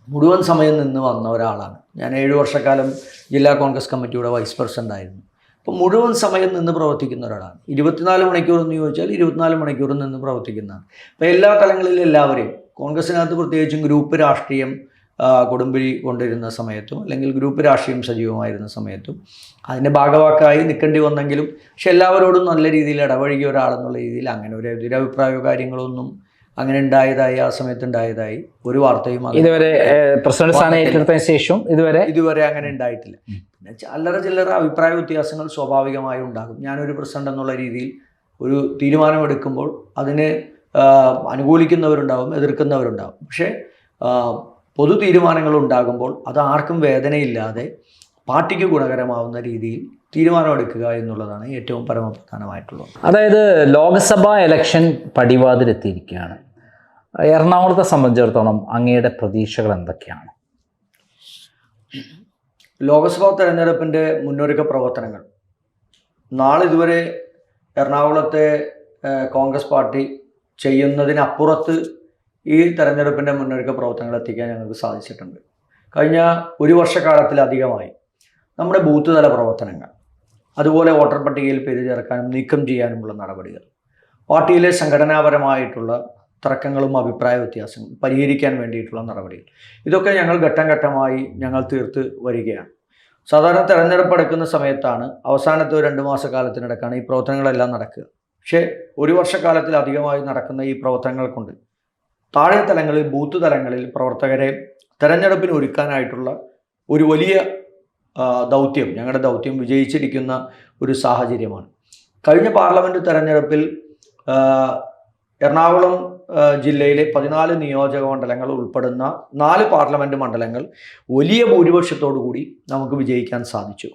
മുഴുവൻ സമയം നിന്ന് വന്ന ഒരാളാണ് ഞാൻ. 7 വർഷക്കാലം ജില്ലാ കോൺഗ്രസ് കമ്മിറ്റിയുടെ വൈസ് പ്രസിഡൻ്റായിരുന്നു. അപ്പോൾ മുഴുവൻ സമയം നിന്ന് പ്രവർത്തിക്കുന്ന ഒരാളാണ്. 24 മണിക്കൂർ എന്ന് ചോദിച്ചാൽ 24 മണിക്കൂർ നിന്ന് പ്രവർത്തിക്കുന്നതാണ്. അപ്പോൾ എല്ലാ തലങ്ങളിലും എല്ലാവരെയും കോൺഗ്രസിനകത്ത് പ്രത്യേകിച്ചും ഗ്രൂപ്പ് രാഷ്ട്രീയം കൊടുമ്പിരി കൊണ്ടിരുന്ന സമയത്തും അല്ലെങ്കിൽ ഗ്രൂപ്പ് രാഷ്ട്രീയം സജീവമായിരുന്ന സമയത്തും അതിൻ്റെ ഭാഗവാക്കായി നിൽക്കേണ്ടി വന്നെങ്കിലും പക്ഷെ എല്ലാവരോടും നല്ല രീതിയിൽ ഇടപഴകിയ ഒരാളെന്നുള്ള രീതിയിൽ അങ്ങനെ ഒരു എതിരഭിപ്രായമോ കാര്യങ്ങളൊന്നും അങ്ങനെ ഉണ്ടായതായി ആ സമയത്ത് ഉണ്ടായതായി ഒരു വാർത്തയും ഇതുവരെ പ്രസിഡന്റ് സ്ഥാനം ഏറ്റെടുത്തതിന് ശേഷം ഇതുവരെ അങ്ങനെ ഉണ്ടായിട്ടില്ല. പിന്നെ അല്ലറ ചില്ലറ അഭിപ്രായ വ്യത്യാസങ്ങൾ സ്വാഭാവികമായി ഉണ്ടാകും. ഞാനൊരു പ്രസിഡന്റ് എന്നുള്ള രീതിയിൽ ഒരു തീരുമാനമെടുക്കുമ്പോൾ അതിന് അനുകൂലിക്കുന്നവരുണ്ടാവും, എതിർക്കുന്നവരുണ്ടാവും. പക്ഷേ പൊതു തീരുമാനങ്ങൾ ഉണ്ടാകുമ്പോൾ അത് ആർക്കും വേദനയില്ലാതെ പാർട്ടിക്ക് ഗുണകരമാവുന്ന രീതിയിൽ തീരുമാനമെടുക്കുക എന്നുള്ളതാണ് ഏറ്റവും പരമപ്രധാനമായിട്ടുള്ളത്. അതായത് ലോക്സഭാ ഇലക്ഷൻ പടിവാതിലെത്തിയിരിക്കുകയാണ്. എറണാകുളത്തെ സംബന്ധിച്ചിടത്തോളം അങ്ങയുടെ പ്രതീക്ഷകൾ എന്തൊക്കെയാണ്? ലോക്സഭാ തെരഞ്ഞെടുപ്പിൻ്റെ മുന്നൊരുക്ക പ്രവർത്തനങ്ങൾ നാളിതുവരെ എറണാകുളത്തെ കോൺഗ്രസ് പാർട്ടി ചെയ്യുന്നതിനപ്പുറത്ത് ഈ തെരഞ്ഞെടുപ്പിൻ്റെ മുന്നൊരുക്ക പ്രവർത്തനങ്ങൾ എത്തിക്കാൻ ഞങ്ങൾക്ക് സാധിച്ചിട്ടുണ്ട്. കഴിഞ്ഞ 1 വർഷക്കാലത്തിലധികമായി നമ്മുടെ ബൂത്ത് തല പ്രവർത്തനങ്ങൾ, അതുപോലെ വോട്ടർ പട്ടികയിൽ പേര് ചേർക്കാനും നീക്കം ചെയ്യാനുമുള്ള നടപടികൾ, പാർട്ടിയിലെ സംഘടനാപരമായിട്ടുള്ള തർക്കങ്ങളും അഭിപ്രായ വ്യത്യാസങ്ങളും പരിഹരിക്കാൻ വേണ്ടിയിട്ടുള്ള നടപടികൾ, ഇതൊക്കെ ഞങ്ങൾ ഘട്ടം ഘട്ടമായി ഞങ്ങൾ തീർത്ത് വരികയാണ്. സാധാരണ തെരഞ്ഞെടുപ്പ് എടുക്കുന്ന സമയത്താണ് അവസാനത്തെ 2 മാസക്കാലത്തിനിടക്കാണ് ഈ പ്രവർത്തനങ്ങളെല്ലാം നടക്കുക. പക്ഷേ 1 വർഷക്കാലത്തിലധികമായി നടക്കുന്ന ഈ പ്രവർത്തനങ്ങൾ കൊണ്ട് താഴെ തലങ്ങളിൽ ബൂത്ത് തലങ്ങളിൽ പ്രവർത്തകരെ തെരഞ്ഞെടുപ്പിന് ഒരുക്കാനായിട്ടുള്ള ഒരു വലിയ ദൗത്യം, ഞങ്ങളുടെ ദൗത്യം വിജയിച്ചിരിക്കുന്ന ഒരു സാഹചര്യമാണ്. കഴിഞ്ഞ പാർലമെൻറ്റ് തെരഞ്ഞെടുപ്പിൽ എറണാകുളം ജില്ലയിലെ 14 നിയോജക മണ്ഡലങ്ങൾ ഉൾപ്പെടുന്ന 4 പാർലമെൻറ്റ് മണ്ഡലങ്ങൾ വലിയ ഭൂരിപക്ഷത്തോടു കൂടി നമുക്ക് വിജയിക്കാൻ സാധിച്ചു.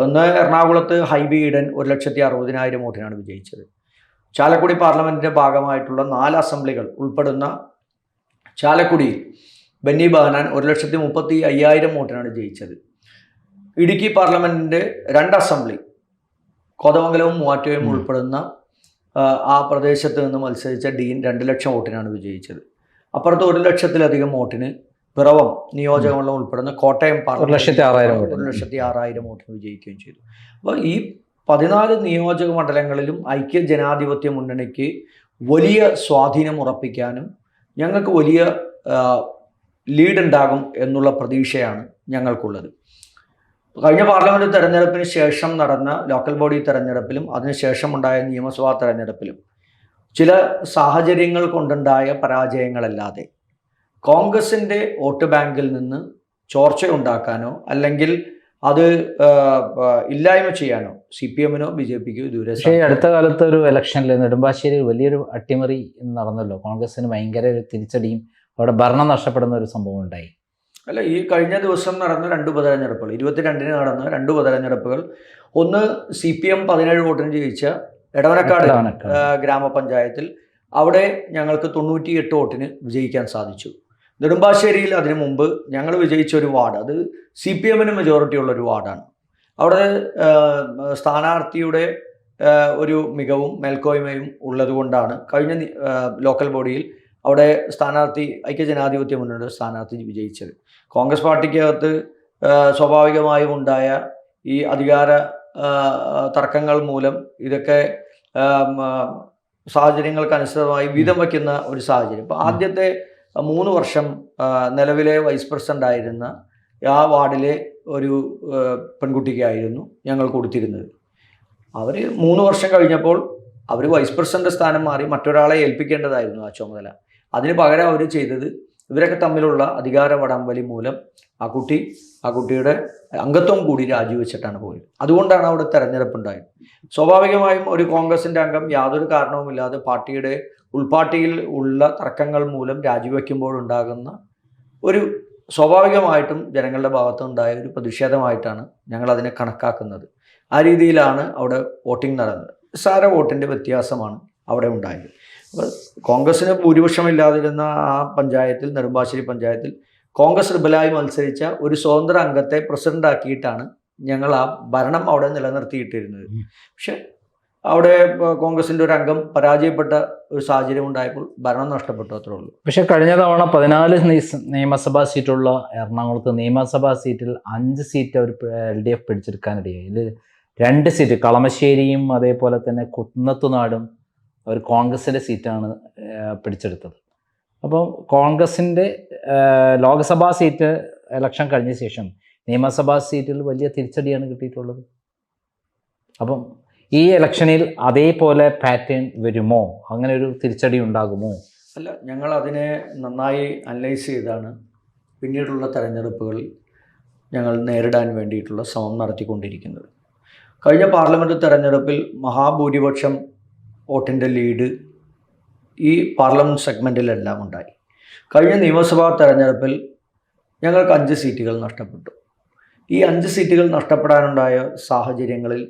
ഒന്ന് എറണാകുളത്ത് ഹൈബി ഈഡൻ 1,60,000 വോട്ടിനാണ് വിജയിച്ചത്. ചാലക്കുടി പാർലമെൻറ്റിൻ്റെ ഭാഗമായിട്ടുള്ള 4 അസംബ്ലികൾ ഉൾപ്പെടുന്ന ചാലക്കുടിയിൽ ബെന്നി ബഹനാൻ 1,35,000 വോട്ടിനാണ് ജയിച്ചത്. ഇടുക്കി പാർലമെൻറ്റിൻ്റെ 2 അസംബ്ലി കോതമംഗലവും മൂവാറ്റുപുഴയും ഉൾപ്പെടുന്ന ആ പ്രദേശത്ത് നിന്ന് മത്സരിച്ച ഡീൻ 2 ലക്ഷം വോട്ടിനാണ് വിജയിച്ചത്. അപ്പുറത്ത് 1 ലക്ഷത്തിലധികം വോട്ടിന് പിറവം നിയോജകമണ്ഡലം ഉൾപ്പെടുന്ന കോട്ടയം പാർലമെൻറ്റ് 1,06,000 വോട്ടിന് വിജയിക്കുകയും ചെയ്തു. അപ്പോൾ ഈ 14 നിയോജക മണ്ഡലങ്ങളിലും ഐക്യ ജനാധിപത്യ മുന്നണിക്ക് വലിയ സ്വാധീനം ഉറപ്പിക്കാനും ഞങ്ങൾക്ക് വലിയ ലീഡ് ഉണ്ടാകും എന്നുള്ള പ്രതീക്ഷയാണ് ഞങ്ങൾക്കുള്ളത്. കഴിഞ്ഞ പാർലമെൻറ്റ് തെരഞ്ഞെടുപ്പിന് ശേഷം നടന്ന ലോക്കൽ ബോഡി തെരഞ്ഞെടുപ്പിലും അതിനുശേഷം ഉണ്ടായ നിയമസഭാ തെരഞ്ഞെടുപ്പിലും ചില സാഹചര്യങ്ങൾ കൊണ്ടുണ്ടായ പരാജയങ്ങളല്ലാതെ കോൺഗ്രസിൻ്റെ വോട്ട് ബാങ്കിൽ നിന്ന് ചോർച്ചയുണ്ടാക്കാനോ അല്ലെങ്കിൽ അത് ഇല്ലായ്മ ചെയ്യാനോ CPM-നോ BJP-ക്കോ ഇതുവരെ. പക്ഷേ അടുത്ത കാലത്ത് ഒരു ഇലക്ഷനിൽ നെടുമ്പാശ്ശേരി വലിയൊരു അട്ടിമറി നടന്നല്ലോ. കോൺഗ്രസിന് ഭയങ്കര ഒരു തിരിച്ചടിയും അവിടെ ഭരണം നഷ്ടപ്പെടുന്ന ഒരു സംഭവം ഉണ്ടായി. അല്ല, ഈ കഴിഞ്ഞ ദിവസം നടന്ന 2 ഉപതെരഞ്ഞെടുപ്പുകൾ, 22-ന് നടന്ന 2 ഉപതെരഞ്ഞെടുപ്പുകൾ, ഒന്ന് CPM 17 വോട്ടിന് ജയിച്ച എടവനക്കാട് ഗ്രാമപഞ്ചായത്തിൽ, അവിടെ ഞങ്ങൾക്ക് 98 വോട്ടിന് വിജയിക്കാൻ സാധിച്ചു. നെടുമ്പാശ്ശേരിയിൽ അതിനു മുമ്പ് ഞങ്ങൾ വിജയിച്ച ഒരു വാർഡ്, അത് CPM-ന് മെജോറിറ്റി ഉള്ളൊരു വാർഡാണ്. അവിടെ സ്ഥാനാർത്ഥിയുടെ ഒരു മികവും മേൽക്കോയ്മയും ഉള്ളതുകൊണ്ടാണ് കഴിഞ്ഞ ലോക്കൽ ബോഡിയിൽ അവിടെ സ്ഥാനാർത്ഥി ഐക്യജനാധിപത്യ മുന്നണിയുടെ സ്ഥാനാർത്ഥി വിജയിച്ചത്. കോൺഗ്രസ് പാർട്ടിക്കകത്ത് സ്വാഭാവികമായും ഉണ്ടായ ഈ അധികാര തർക്കങ്ങൾ മൂലം ഇതൊക്കെ സാഹചര്യങ്ങൾക്കനുസൃതമായി വീതം വയ്ക്കുന്ന ഒരു സാഹചര്യം. ഇപ്പോൾ ആദ്യത്തെ 3 വർഷം നിലവിലെ വൈസ് പ്രസിഡന്റ് ആയിരുന്ന ആ വാർഡിലെ ഒരു പെൺകുട്ടിക്കായിരുന്നു ഞങ്ങൾ കൊടുത്തിരുന്നത്. അവർ 3 വർഷം കഴിഞ്ഞപ്പോൾ അവർ വൈസ് പ്രസിഡന്റ് സ്ഥാനം മാറി മറ്റൊരാളെ ഏൽപ്പിക്കേണ്ടതായിരുന്നു ആ ചുമതല. അതിന് പകരം അവർ ചെയ്തത് ഇവരൊക്കെ തമ്മിലുള്ള അധികാര വടംവലി മൂലം ആ കുട്ടിയുടെ അംഗത്വം കൂടി രാജിവെച്ചിട്ടാണ് പോയത്. അതുകൊണ്ടാണ് അവിടെ തെരഞ്ഞെടുപ്പ് ഉണ്ടായത്. സ്വാഭാവികമായും ഒരു കോൺഗ്രസിൻ്റെ അംഗം യാതൊരു കാരണവുമില്ലാതെ പാർട്ടിയുടെ ഉൾപാർട്ടിയിൽ ഉള്ള തർക്കങ്ങൾ മൂലം രാജിവെക്കുമ്പോഴുണ്ടാകുന്ന ഒരു സ്വാഭാവികമായിട്ടും ജനങ്ങളുടെ ഭാഗത്തുനിന്നുണ്ടായ ഒരു പ്രതിഷേധമായിട്ടാണ് ഞങ്ങൾ അതിനെ കണക്കാക്കുന്നത്. ആ രീതിയിലാണ് അവിടെ വോട്ടിംഗ് നടന്നത്. നിസ്സാര വോട്ടിൻ്റെ വ്യത്യാസമാണ് അവിടെ ഉണ്ടായത്. അപ്പോൾ കോൺഗ്രസ്സിന് ഭൂരിപക്ഷമില്ലാതിരുന്ന ആ പഞ്ചായത്തിൽ, നെടുമ്പാശ്ശേരി പഞ്ചായത്തിൽ കോൺഗ്രസ് റിബലായി മത്സരിച്ച ഒരു സ്വതന്ത്ര അംഗത്തെ പ്രസിഡൻ്റാക്കിയിട്ടാണ് ഞങ്ങൾ ആ ഭരണം അവിടെ നിലനിർത്തിയിട്ടിരുന്നത്. പക്ഷെ അവിടെ കോൺഗ്രസിൻ്റെ ഒരു അംഗം പരാജയപ്പെട്ട ഒരു സാഹചര്യം ഉണ്ടായപ്പോൾ ഭരണം നഷ്ടപ്പെട്ടു, അത്രേ ഉള്ളൂ. പക്ഷെ കഴിഞ്ഞ തവണ 14 നിയമസഭാ സീറ്റുള്ള എറണാകുളത്ത് നിയമസഭാ സീറ്റിൽ 5 സീറ്റ് അവർ LDF പിടിച്ചെടുക്കാനിടയായി. ഇതിൽ 2 സീറ്റ് കളമശ്ശേരിയും അതേപോലെ തന്നെ കുന്നത്തുനാടും അവർ കോൺഗ്രസിൻ്റെ സീറ്റാണ് പിടിച്ചെടുത്തത്. അപ്പോൾ കോൺഗ്രസിൻ്റെ ലോക്സഭാ സീറ്റ് ഇലക്ഷൻ കഴിഞ്ഞ ശേഷം നിയമസഭാ സീറ്റിൽ വലിയ തിരിച്ചടിയാണ് കിട്ടിയിട്ടുള്ളത്. അപ്പം ഈ ഇലക്ഷനിൽ അതേപോലെ പാറ്റേൺ വരുമോ? അങ്ങനെ ഒരു തിരിച്ചടി ഉണ്ടാകുമോ? അല്ല, ഞങ്ങൾ അതിനെ നന്നായി അനലൈസ് ചെയ്താണ് പിന്നീടുള്ള തെരഞ്ഞെടുപ്പുകളിൽ ഞങ്ങൾ നേരിടാൻ വേണ്ടിയിട്ടുള്ള ശ്രമം നടത്തിക്കൊണ്ടിരിക്കുന്നത്. കഴിഞ്ഞ പാർലമെൻറ്റ് തെരഞ്ഞെടുപ്പിൽ മഹാഭൂരിപക്ഷം വോട്ടിൻ്റെ ലീഡ് ഈ പാർലമെൻറ്റ് സെഗ്മെൻറ്റിലെല്ലാം ഉണ്ടായി. കഴിഞ്ഞ നിയമസഭാ തെരഞ്ഞെടുപ്പിൽ ഞങ്ങൾക്ക് 5 സീറ്റുകൾ നഷ്ടപ്പെട്ടു. ഈ 5 സീറ്റുകൾ നഷ്ടപ്പെടാനുണ്ടായ സാഹചര്യങ്ങളിൽ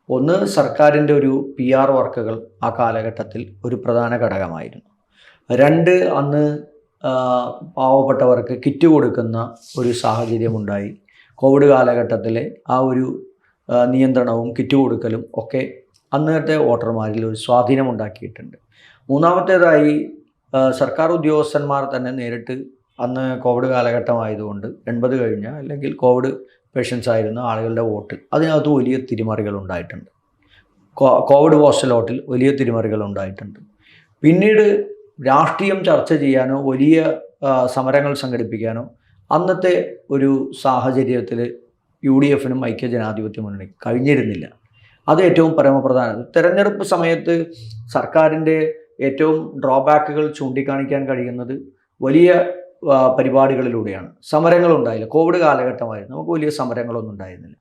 ഒന്ന് സർക്കാരിൻ്റെ ഒരു PR വർക്കുകൾ ആ കാലഘട്ടത്തിൽ ഒരു പ്രധാന ഘടകമായിരുന്നു. 2, അന്ന് പാവപ്പെട്ടവർക്ക് കിറ്റ് കൊടുക്കുന്ന ഒരു സാഹചര്യമുണ്ടായി. കോവിഡ് കാലഘട്ടത്തിലെ ആ ഒരു നിയന്ത്രണവും കിറ്റ് കൊടുക്കലും ഒക്കെ അന്നത്തെ വോട്ടർമാരിൽ ഒരു സ്വാധീനമുണ്ടാക്കിയിട്ടുണ്ട്. മൂന്നാമത്തേതായി സർക്കാർ ഉദ്യോഗസ്ഥന്മാർ തന്നെ നേരിട്ട് അന്ന് കോവിഡ് കാലഘട്ടമായതുകൊണ്ട് 80 കഴിഞ്ഞ അല്ലെങ്കിൽ കോവിഡ് പേഷ്യൻസ് ആയിരുന്ന ആളുകളുടെ വോട്ട് അതിനകത്ത് വലിയ തിരിമറികൾ ഉണ്ടായിട്ടുണ്ട്. കോവിഡ് പോസ്റ്റൽ വോട്ടിൽ വലിയ തിരിമറികൾ ഉണ്ടായിട്ടുണ്ട്. പിന്നീട് രാഷ്ട്രീയം ചർച്ച ചെയ്യാനോ വലിയ സമരങ്ങൾ സംഘടിപ്പിക്കാനോ അന്നത്തെ ഒരു സാഹചര്യത്തിൽ UDFനും ഐക്യജനാധിപത്യ മുന്നണി കഴിഞ്ഞിരുന്നില്ല. അത് ഏറ്റവും പരമപ്രധാനം. തെരഞ്ഞെടുപ്പ് സമയത്ത് സർക്കാരിൻ്റെ ഏറ്റവും ഡ്രോബാക്കുകൾ ചൂണ്ടിക്കാണിക്കാൻ കഴിയുന്നത് വലിയ പരിപാടികളിലൂടെയാണ്. സമരങ്ങളുണ്ടായില്ല. കോവിഡ് കാലഘട്ടമായിരുന്നു, നമുക്ക് വലിയ സമരങ്ങളൊന്നും ഉണ്ടായിരുന്നില്ല.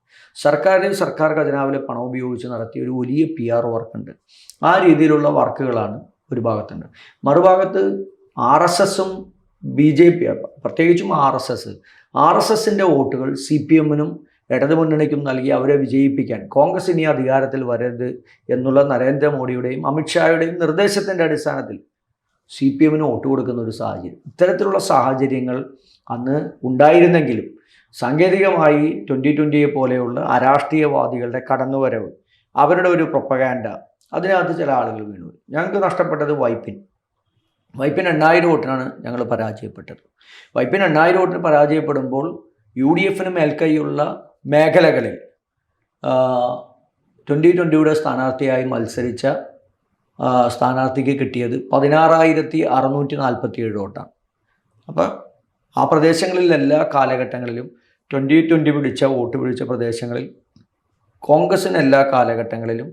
സർക്കാർ ഖജനാവിലെ പണം ഉപയോഗിച്ച് നടത്തിയ ഒരു വലിയ PR വർക്കുണ്ട്. ആ രീതിയിലുള്ള വർക്കുകളാണ് ഒരു ഭാഗത്തുണ്ട്. മറുഭാഗത്ത് RSSും BJP, പ്രത്യേകിച്ചും RSSൻ്റെ വോട്ടുകൾ CPMനും ഇടതുമുന്നണിക്കും നൽകി അവരെ വിജയിപ്പിക്കാൻ കോൺഗ്രസ് ഇനി അധികാരത്തിൽ വരരുത് എന്നുള്ള നരേന്ദ്രമോദിയുടെയും അമിത്ഷായുടെയും നിർദ്ദേശത്തിൻ്റെ അടിസ്ഥാനത്തിൽ CPMന് വോട്ട് കൊടുക്കുന്ന ഒരു സാഹചര്യം. ഇത്തരത്തിലുള്ള സാഹചര്യങ്ങൾ അന്ന് ഉണ്ടായിരുന്നെങ്കിലും സാങ്കേതികമായി 2020 പോലെയുള്ള അരാഷ്ട്രീയവാദികളുടെ കടന്നുവരവ്, അവരുടെ ഒരു പ്രൊപ്പഗാൻഡ, അതിനകത്ത് ചില ആളുകൾ വീണു. ഞങ്ങൾക്ക് നഷ്ടപ്പെട്ടത് വൈപ്പിൻ 8000 വോട്ടിനാണ് ഞങ്ങൾ പരാജയപ്പെട്ടത്. വൈപ്പിൻ 8000 വോട്ടിന് പരാജയപ്പെടുമ്പോൾ UDFന് മേൽക്കൈയുള്ള മേഖലകളിൽ 2020 സ്ഥാനാർത്ഥിയായി മത്സരിച്ച സ്ഥാനാർത്ഥിക്ക് കിട്ടിയത് 16,647 വോട്ടാണ്. അപ്പോൾ ആ പ്രദേശങ്ങളിൽ എല്ലാ കാലഘട്ടങ്ങളിലും 2020 വോട്ട് പിടിച്ച പ്രദേശങ്ങളിൽ കോൺഗ്രസിന് എല്ലാ കാലഘട്ടങ്ങളിലും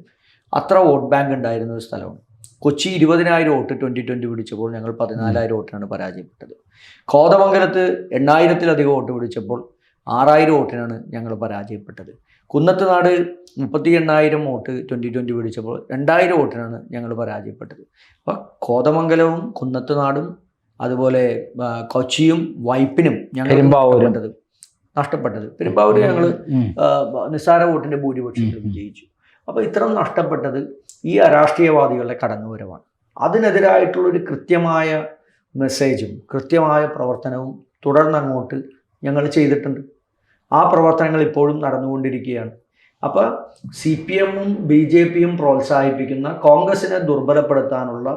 അത്ര വോട്ട് ബാങ്ക് ഉണ്ടായിരുന്ന ഒരു സ്ഥലമാണ്. കൊച്ചി 20,000 വോട്ട് 2020 പിടിച്ചപ്പോൾ ഞങ്ങൾ 14,000 വോട്ടിനാണ് പരാജയപ്പെട്ടത്. കോതമംഗലത്ത് 8,000-ലധികം വോട്ട് പിടിച്ചപ്പോൾ 6,000 വോട്ടിനാണ് ഞങ്ങൾ പരാജയപ്പെട്ടത്. കുന്നത്തുനാട് 38,000 വോട്ട് 2020 പിടിച്ചപ്പോൾ 2,000 വോട്ടിനാണ് ഞങ്ങൾ പരാജയപ്പെട്ടത്. അപ്പോൾ കോതമംഗലവും കുന്നത്തുനാടും അതുപോലെ കൊച്ചിയും വൈപ്പിനും ഞങ്ങൾ നഷ്ടപ്പെട്ടത്. പെരുമ്പാവൂർ ഞങ്ങൾ നിസ്സാര വോട്ടിൻ്റെ ഭൂരിപക്ഷത്തിൽ വിജയിച്ചു. അപ്പോൾ ഇത്തരം നഷ്ടപ്പെട്ടത് ഈ അരാഷ്ട്രീയവാദികളുടെ കടന്നുവരവാണ്. അതിനെതിരായിട്ടുള്ളൊരു കൃത്യമായ മെസ്സേജും കൃത്യമായ പ്രവർത്തനവും തുടർന്നങ്ങോട്ട് ഞങ്ങൾ ചെയ്തിട്ടുണ്ട്. ആ പ്രവർത്തനങ്ങൾ ഇപ്പോഴും നടന്നുകൊണ്ടിരിക്കുകയാണ്. അപ്പോൾ CPMും BJPയും പ്രോത്സാഹിപ്പിക്കുന്ന കോൺഗ്രസിനെ ദുർബലപ്പെടുത്താനുള്ള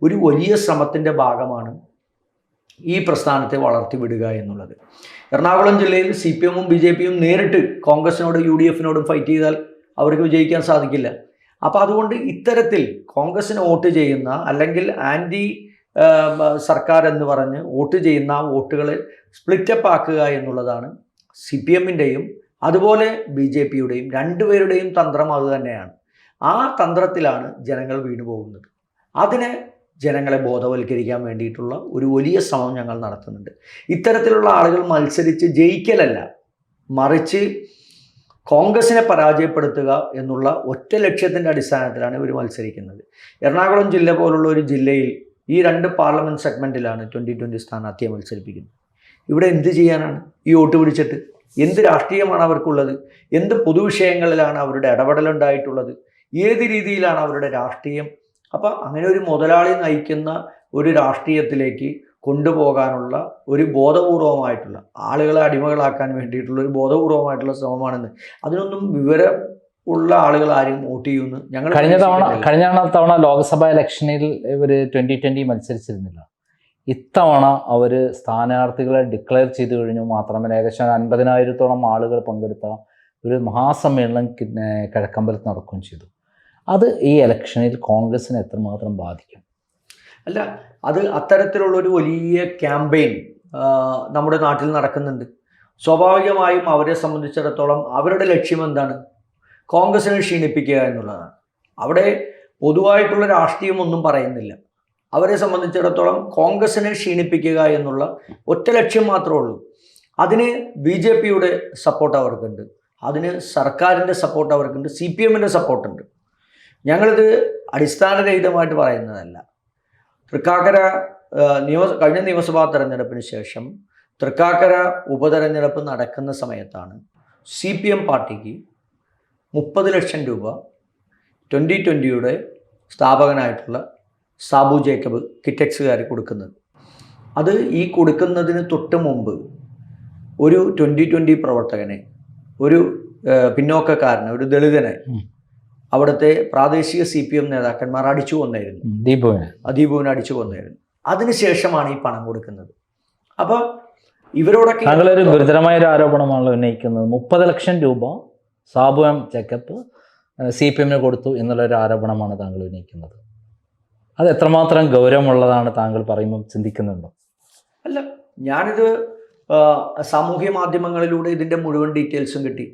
ഒരു വലിയ ശ്രമത്തിൻ്റെ ഭാഗമാണ് ഈ പ്രസ്ഥാനത്തെ വളർത്തിവിടുക എന്നുള്ളത്. എറണാകുളം ജില്ലയിൽ CPMും BJPയും നേരിട്ട് കോൺഗ്രസിനോട് UDFനോടും ഫൈറ്റ് ചെയ്താൽ അവർക്ക് വിജയിക്കാൻ സാധിക്കില്ല. അപ്പോൾ അതുകൊണ്ട് ഇത്തരത്തിൽ കോൺഗ്രസിന് വോട്ട് ചെയ്യുന്ന അല്ലെങ്കിൽ ആൻറ്റി സർക്കാർ എന്ന് പറഞ്ഞ് വോട്ട് ചെയ്യുന്ന വോട്ടുകളെ സ്പ്ലിറ്റപ്പ് ആക്കുക എന്നുള്ളതാണ് CPMൻ്റെയും അതുപോലെ BJPയുടെയും രണ്ടുപേരുടെയും തന്ത്രം അതുതന്നെയാണ്. ആ തന്ത്രത്തിലാണ് ജനങ്ങൾ വീണു പോകുന്നത്. അതിനെ ജനങ്ങളെ ബോധവൽക്കരിക്കാൻ വേണ്ടിയിട്ടുള്ള ഒരു വലിയ ശ്രമം ഞങ്ങൾ നടത്തുന്നുണ്ട്. ഇത്തരത്തിലുള്ള ആളുകൾ മത്സരിച്ച് ജയിക്കലല്ല, മറിച്ച് കോൺഗ്രസിനെ പരാജയപ്പെടുത്തുക എന്നുള്ള ഒറ്റ ലക്ഷ്യത്തിൻ്റെ അടിസ്ഥാനത്തിലാണ് ഇവർ മത്സരിക്കുന്നത്. എറണാകുളം ജില്ല പോലുള്ള ഒരു ജില്ലയിൽ ഈ 2 പാർലമെൻറ്റ് സെഗ്മെൻറ്റിലാണ് 2020 സ്ഥാനാർത്ഥിയെ മത്സരിപ്പിക്കുന്നത്. ഇവിടെ എന്ത് ചെയ്യാനാണ് ഈ വോട്ട് പിടിച്ചിട്ട്? എന്ത് രാഷ്ട്രീയമാണ് അവർക്കുള്ളത്? എന്ത് പൊതുവിഷയങ്ങളിലാണ് അവരുടെ ഇടപെടലുണ്ടായിട്ടുള്ളത്? ഏത് രീതിയിലാണ് അവരുടെ രാഷ്ട്രീയം? അപ്പോൾ അങ്ങനെ ഒരു മുതലാളി നയിക്കുന്ന ഒരു രാഷ്ട്രീയത്തിലേക്ക് കൊണ്ടുപോകാനുള്ള ഒരു ബോധപൂർവമായിട്ടുള്ള, ആളുകളെ അടിമകളാക്കാൻ വേണ്ടിയിട്ടുള്ള ഒരു ബോധപൂർവമായിട്ടുള്ള ശ്രമമാണെന്ന്. അതിനൊന്നും വിവരം ഉള്ള ആളുകൾ ആരും വോട്ട് ചെയ്യുമെന്ന് ഞങ്ങൾ കഴിഞ്ഞ തവണ ലോക്സഭാ ഇലക്ഷനിൽ ഇവർ 2020 മത്സരിച്ചിരുന്നില്ല. ഇത്തവണ അവർ സ്ഥാനാർത്ഥികളെ ഡിക്ലെയർ ചെയ്തു കഴിഞ്ഞു. മാത്രമല്ല ഏകദേശം 50,000-ഓളം ആളുകൾ പങ്കെടുത്ത ഒരു മഹാസമ്മേളനം കിഴക്കമ്പലത്ത് നടക്കുകയും ചെയ്തു. അത് ഈ ഇലക്ഷനിൽ കോൺഗ്രസിനെ എത്രമാത്രം ബാധിക്കും? അല്ല, അത് അത്തരത്തിലുള്ളൊരു വലിയ ക്യാമ്പയിൻ നമ്മുടെ നാട്ടിൽ നടക്കുന്നുണ്ട്. സ്വാഭാവികമായും അവരെ സംബന്ധിച്ചിടത്തോളം അവരുടെ ലക്ഷ്യം എന്താണ്? കോൺഗ്രസിനെ ക്ഷീണിപ്പിക്കുക എന്നുള്ളതാണ്. അവിടെ പൊതുവായിട്ടുള്ള രാഷ്ട്രീയമൊന്നും പറയുന്നില്ല. അവരെ സംബന്ധിച്ചിടത്തോളം കോൺഗ്രസിനെ ക്ഷീണിപ്പിക്കുക എന്നുള്ള ഒറ്റ ലക്ഷ്യം മാത്രമേ ഉള്ളൂ. അതിന് BJPയുടെ സപ്പോർട്ട് അവർക്കുണ്ട്, അതിന് സർക്കാരിൻ്റെ സപ്പോർട്ട് അവർക്കുണ്ട്, CPMൻ്റെ സപ്പോർട്ടുണ്ട്. ഞങ്ങളിത് അടിസ്ഥാനരഹിതമായിട്ട് പറയുന്നതല്ല. തൃക്കാക്കര കഴിഞ്ഞ നിയമസഭാ തെരഞ്ഞെടുപ്പിന് ശേഷം തൃക്കാക്കര ഉപതെരഞ്ഞെടുപ്പ് നടക്കുന്ന സമയത്താണ് CPM പാർട്ടിക്ക് 30 ലക്ഷം രൂപ 2020യുടെ സ്ഥാപകനായിട്ടുള്ള സാബു ജേക്കബ് കിറ്റക്സുകാർ കൊടുക്കുന്നത്. അത് ഈ കൊടുക്കുന്നതിന് തൊട്ട് മുമ്പ് ഒരു 2020 പ്രവർത്തകനെ, ഒരു പിന്നോക്കക്കാരനെ, ഒരു ദളിതനെ അവിടുത്തെ പ്രാദേശിക CPM നേതാക്കന്മാർ അടിച്ചു കൊന്നായിരുന്നു. ദീപുവിനെ അടിച്ചു കൊന്നായിരുന്നു. അതിനുശേഷമാണ് ഈ പണം കൊടുക്കുന്നത്. അപ്പോൾ ഇവരോടൊക്കെ താങ്കളൊരു ഗുരുതരമായ ഒരു ആരോപണമാണല്ലോ ഉന്നയിക്കുന്നത്. 30 ലക്ഷം രൂപ സാബു എം ജേക്കബ് CPMന് കൊടുത്തു എന്നുള്ളൊരു ആരോപണമാണ് താങ്കൾ ഉന്നയിക്കുന്നത്. അത് എത്രമാത്രം ഗൗരവമുള്ളതാണ് താങ്കൾ പറയുമ്പോൾ ചിന്തിക്കുന്നുണ്ടോ? അല്ല, ഞാനിത് സാമൂഹ്യ മാധ്യമങ്ങളിലൂടെ ഇതിൻ്റെ മുഴുവൻ ഡീറ്റെയിൽസും കിട്ടി.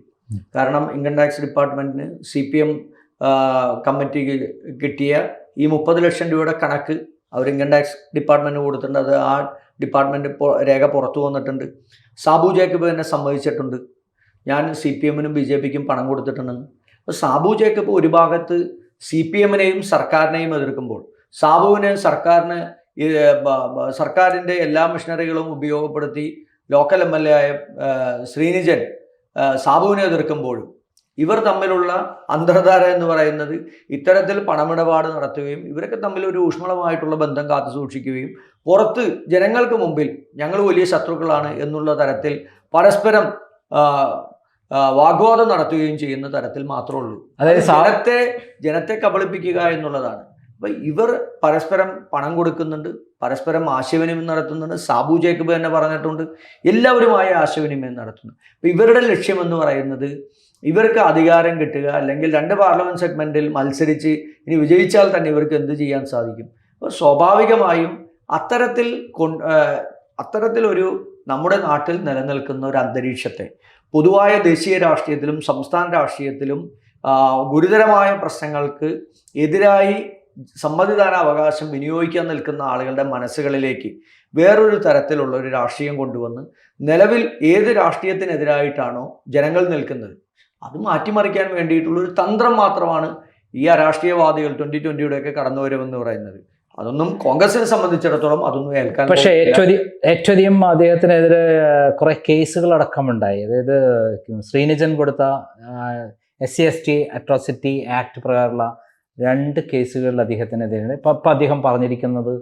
കാരണം ഇൻകം ടാക്സ് ഡിപ്പാർട്ട്മെൻറ്റിന് CPM കമ്മിറ്റിക്ക് കിട്ടിയ ഈ 30 ലക്ഷം രൂപയുടെ കണക്ക് അവർ ഇൻകം ടാക്സ് ഡിപ്പാർട്ട്മെൻറ്റിന് കൊടുത്തിട്ടുണ്ട്. അത് ആ ഡിപ്പാർട്ട്മെൻറ്റ് രേഖ പുറത്തു വന്നിട്ടുണ്ട്. സാബു ജേക്കബ് തന്നെ സമ്മതിച്ചിട്ടുണ്ട്, ഞാൻ CPMനും BJPക്കും പണം കൊടുത്തിട്ടുണ്ടെന്ന്. അപ്പോൾ സാബു ജേക്കബ് ഒരു ഭാഗത്ത് CPMനെയും സർക്കാരിനെയും എതിർക്കുമ്പോൾ, സാബുവിന് സർക്കാരിൻ്റെ എല്ലാ മിഷനറികളും ഉപയോഗപ്പെടുത്തി ലോക്കൽ MLA ആയ ശ്രീനിജൻ സാബുവിനെ എതിർക്കുമ്പോഴും ഇവർ തമ്മിലുള്ള അന്തർധാര എന്ന് പറയുന്നത് ഇത്തരത്തിൽ പണമിടപാട് നടത്തുകയും ഇവരൊക്കെ തമ്മിൽ ഒരു ഊഷ്മളമായിട്ടുള്ള ബന്ധം കാത്തു സൂക്ഷിക്കുകയും പുറത്ത് ജനങ്ങൾക്ക് മുമ്പിൽ ഞങ്ങൾ വലിയ ശത്രുക്കളാണ് എന്നുള്ള തരത്തിൽ പരസ്പരം വാഗ്വാദം നടത്തുകയും ചെയ്യുന്ന തരത്തിൽ മാത്രമേ ഉള്ളൂ. അതായത് ജനത്തെ കബളിപ്പിക്കുക എന്നുള്ളതാണ്. അപ്പം ഇവർ പരസ്പരം പണം കൊടുക്കുന്നുണ്ട്, പരസ്പരം ആശയവിനിമയം നടത്തുന്നുണ്ട്. സാബു ജേക്കബ് തന്നെ പറഞ്ഞിട്ടുണ്ട്, എല്ലാവരുമായി ആശയവിനിമയം നടത്തുന്നു. അപ്പം ഇവരുടെ ലക്ഷ്യം എന്ന് പറയുന്നത് ഇവർക്ക് അധികാരം കിട്ടുക, അല്ലെങ്കിൽ 2 പാർലമെൻറ്റ് സെഗ്മെൻറ്റിൽ മത്സരിച്ച് ഇനി വിജയിച്ചാൽ തന്നെ ഇവർക്ക് എന്ത് ചെയ്യാൻ സാധിക്കും. അപ്പോൾ സ്വാഭാവികമായും അത്തരത്തിലൊരു നമ്മുടെ നാട്ടിൽ നിലനിൽക്കുന്ന ഒരു അന്തരീക്ഷത്തെ പൊതുവായ ദേശീയ രാഷ്ട്രീയത്തിലും സംസ്ഥാന രാഷ്ട്രീയത്തിലും ഗുരുതരമായ പ്രശ്നങ്ങൾക്ക് എതിരായി സമ്മതിദാന അവകാശം വിനിയോഗിക്കാൻ നിൽക്കുന്ന ആളുകളുടെ മനസ്സുകളിലേക്ക് വേറൊരു തരത്തിലുള്ള ഒരു രാഷ്ട്രീയം കൊണ്ടുവന്ന് നിലവിൽ ഏത് രാഷ്ട്രീയത്തിനെതിരായിട്ടാണോ ജനങ്ങൾ നിൽക്കുന്നത് അത് മാറ്റിമറിക്കാൻ വേണ്ടിയിട്ടുള്ള ഒരു തന്ത്രം മാത്രമാണ് ഈ അരാഷ്ട്രീയവാദികൾ 2020യുടെയൊക്കെ കടന്നു വരുമെന്ന് പറയുന്നത്. അതൊന്നും കോൺഗ്രസിനെ സംബന്ധിച്ചിടത്തോളം അതൊന്നും ഏൽക്കാൻ. പക്ഷേ ഏറ്റവും അദ്ദേഹത്തിനെതിരെ കുറെ കേസുകൾ അടക്കമുണ്ടായി. അതായത് ശ്രീനിജൻ കൊടുത്ത SC/ST അട്രോസിറ്റി ആക്ട് പ്രകാരമുള്ള 2 കേസുകളിൽ അദ്ദേഹത്തിനെതിരെ ഇപ്പം അദ്ദേഹം പറഞ്ഞിരിക്കുന്നത്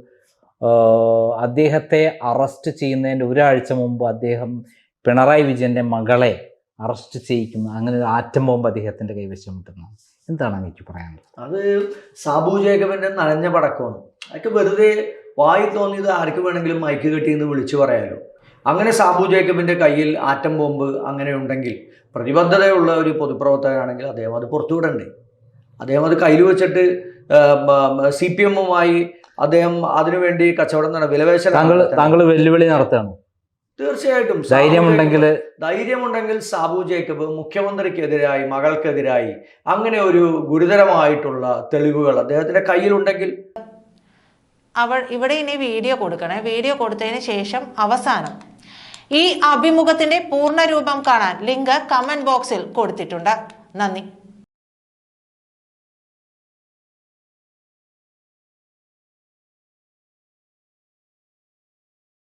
അദ്ദേഹത്തെ അറസ്റ്റ് ചെയ്യുന്നതിൻ്റെ ഒരാഴ്ച മുമ്പ് അദ്ദേഹം പിണറായി വിജയൻ്റെ മകളെ അറസ്റ്റ് ചെയ്യിക്കുന്നു, അങ്ങനെ ഒരു ആറ്റം ബോംബ് അദ്ദേഹത്തിൻ്റെ കൈവശം കിട്ടുന്നത്. എന്താണ് എനിക്ക് പറയാനുള്ളത്? അത് സാബു ജേക്കബിൻ്റെ നനഞ്ഞ പടക്കമാണ്. അതൊക്കെ വെറുതെ വായി തോന്നിയത് ആർക്ക് വേണമെങ്കിലും മൈക്ക് കെട്ടിയെന്ന് വിളിച്ചു പറയാമല്ലോ. അങ്ങനെ സാബു ജേക്കബിൻ്റെ കയ്യിൽ ആറ്റം ബോംബ് അങ്ങനെ ഉണ്ടെങ്കിൽ, പ്രതിബദ്ധതയുള്ള ഒരു പൊതുപ്രവർത്തകനാണെങ്കിൽ അദ്ദേഹം അത് പുറത്തുവിടണ്ടേ? അദ്ദേഹം അത് കയ്യിൽ വെച്ചിട്ട് CPMുമായി അദ്ദേഹം അതിനുവേണ്ടി കച്ചവടം വിലപേശൽ താങ്കൾ വെല്ലുവിളി നടത്തുകയാണ്. തീർച്ചയായിട്ടും ധൈര്യമുണ്ടെങ്കിൽ സാബു ജേക്കബ് മുഖ്യമന്ത്രിക്കെതിരായി, മകൾക്കെതിരായി അങ്ങനെ ഒരു ഗുരുതരമായിട്ടുള്ള തെളിവുകൾ അദ്ദേഹത്തിന്റെ കയ്യിലുണ്ടെങ്കിൽ. ഇവിടെ ഇനി വീഡിയോ കൊടുക്കണേ. വീഡിയോ കൊടുത്തതിന് ശേഷം അവസാനം ഈ അഭിമുഖത്തിന്റെ പൂർണ്ണ രൂപം കാണാൻ ലിങ്ക് കമന്റ് ബോക്സിൽ കൊടുത്തിട്ടുണ്ട്. നന്ദി.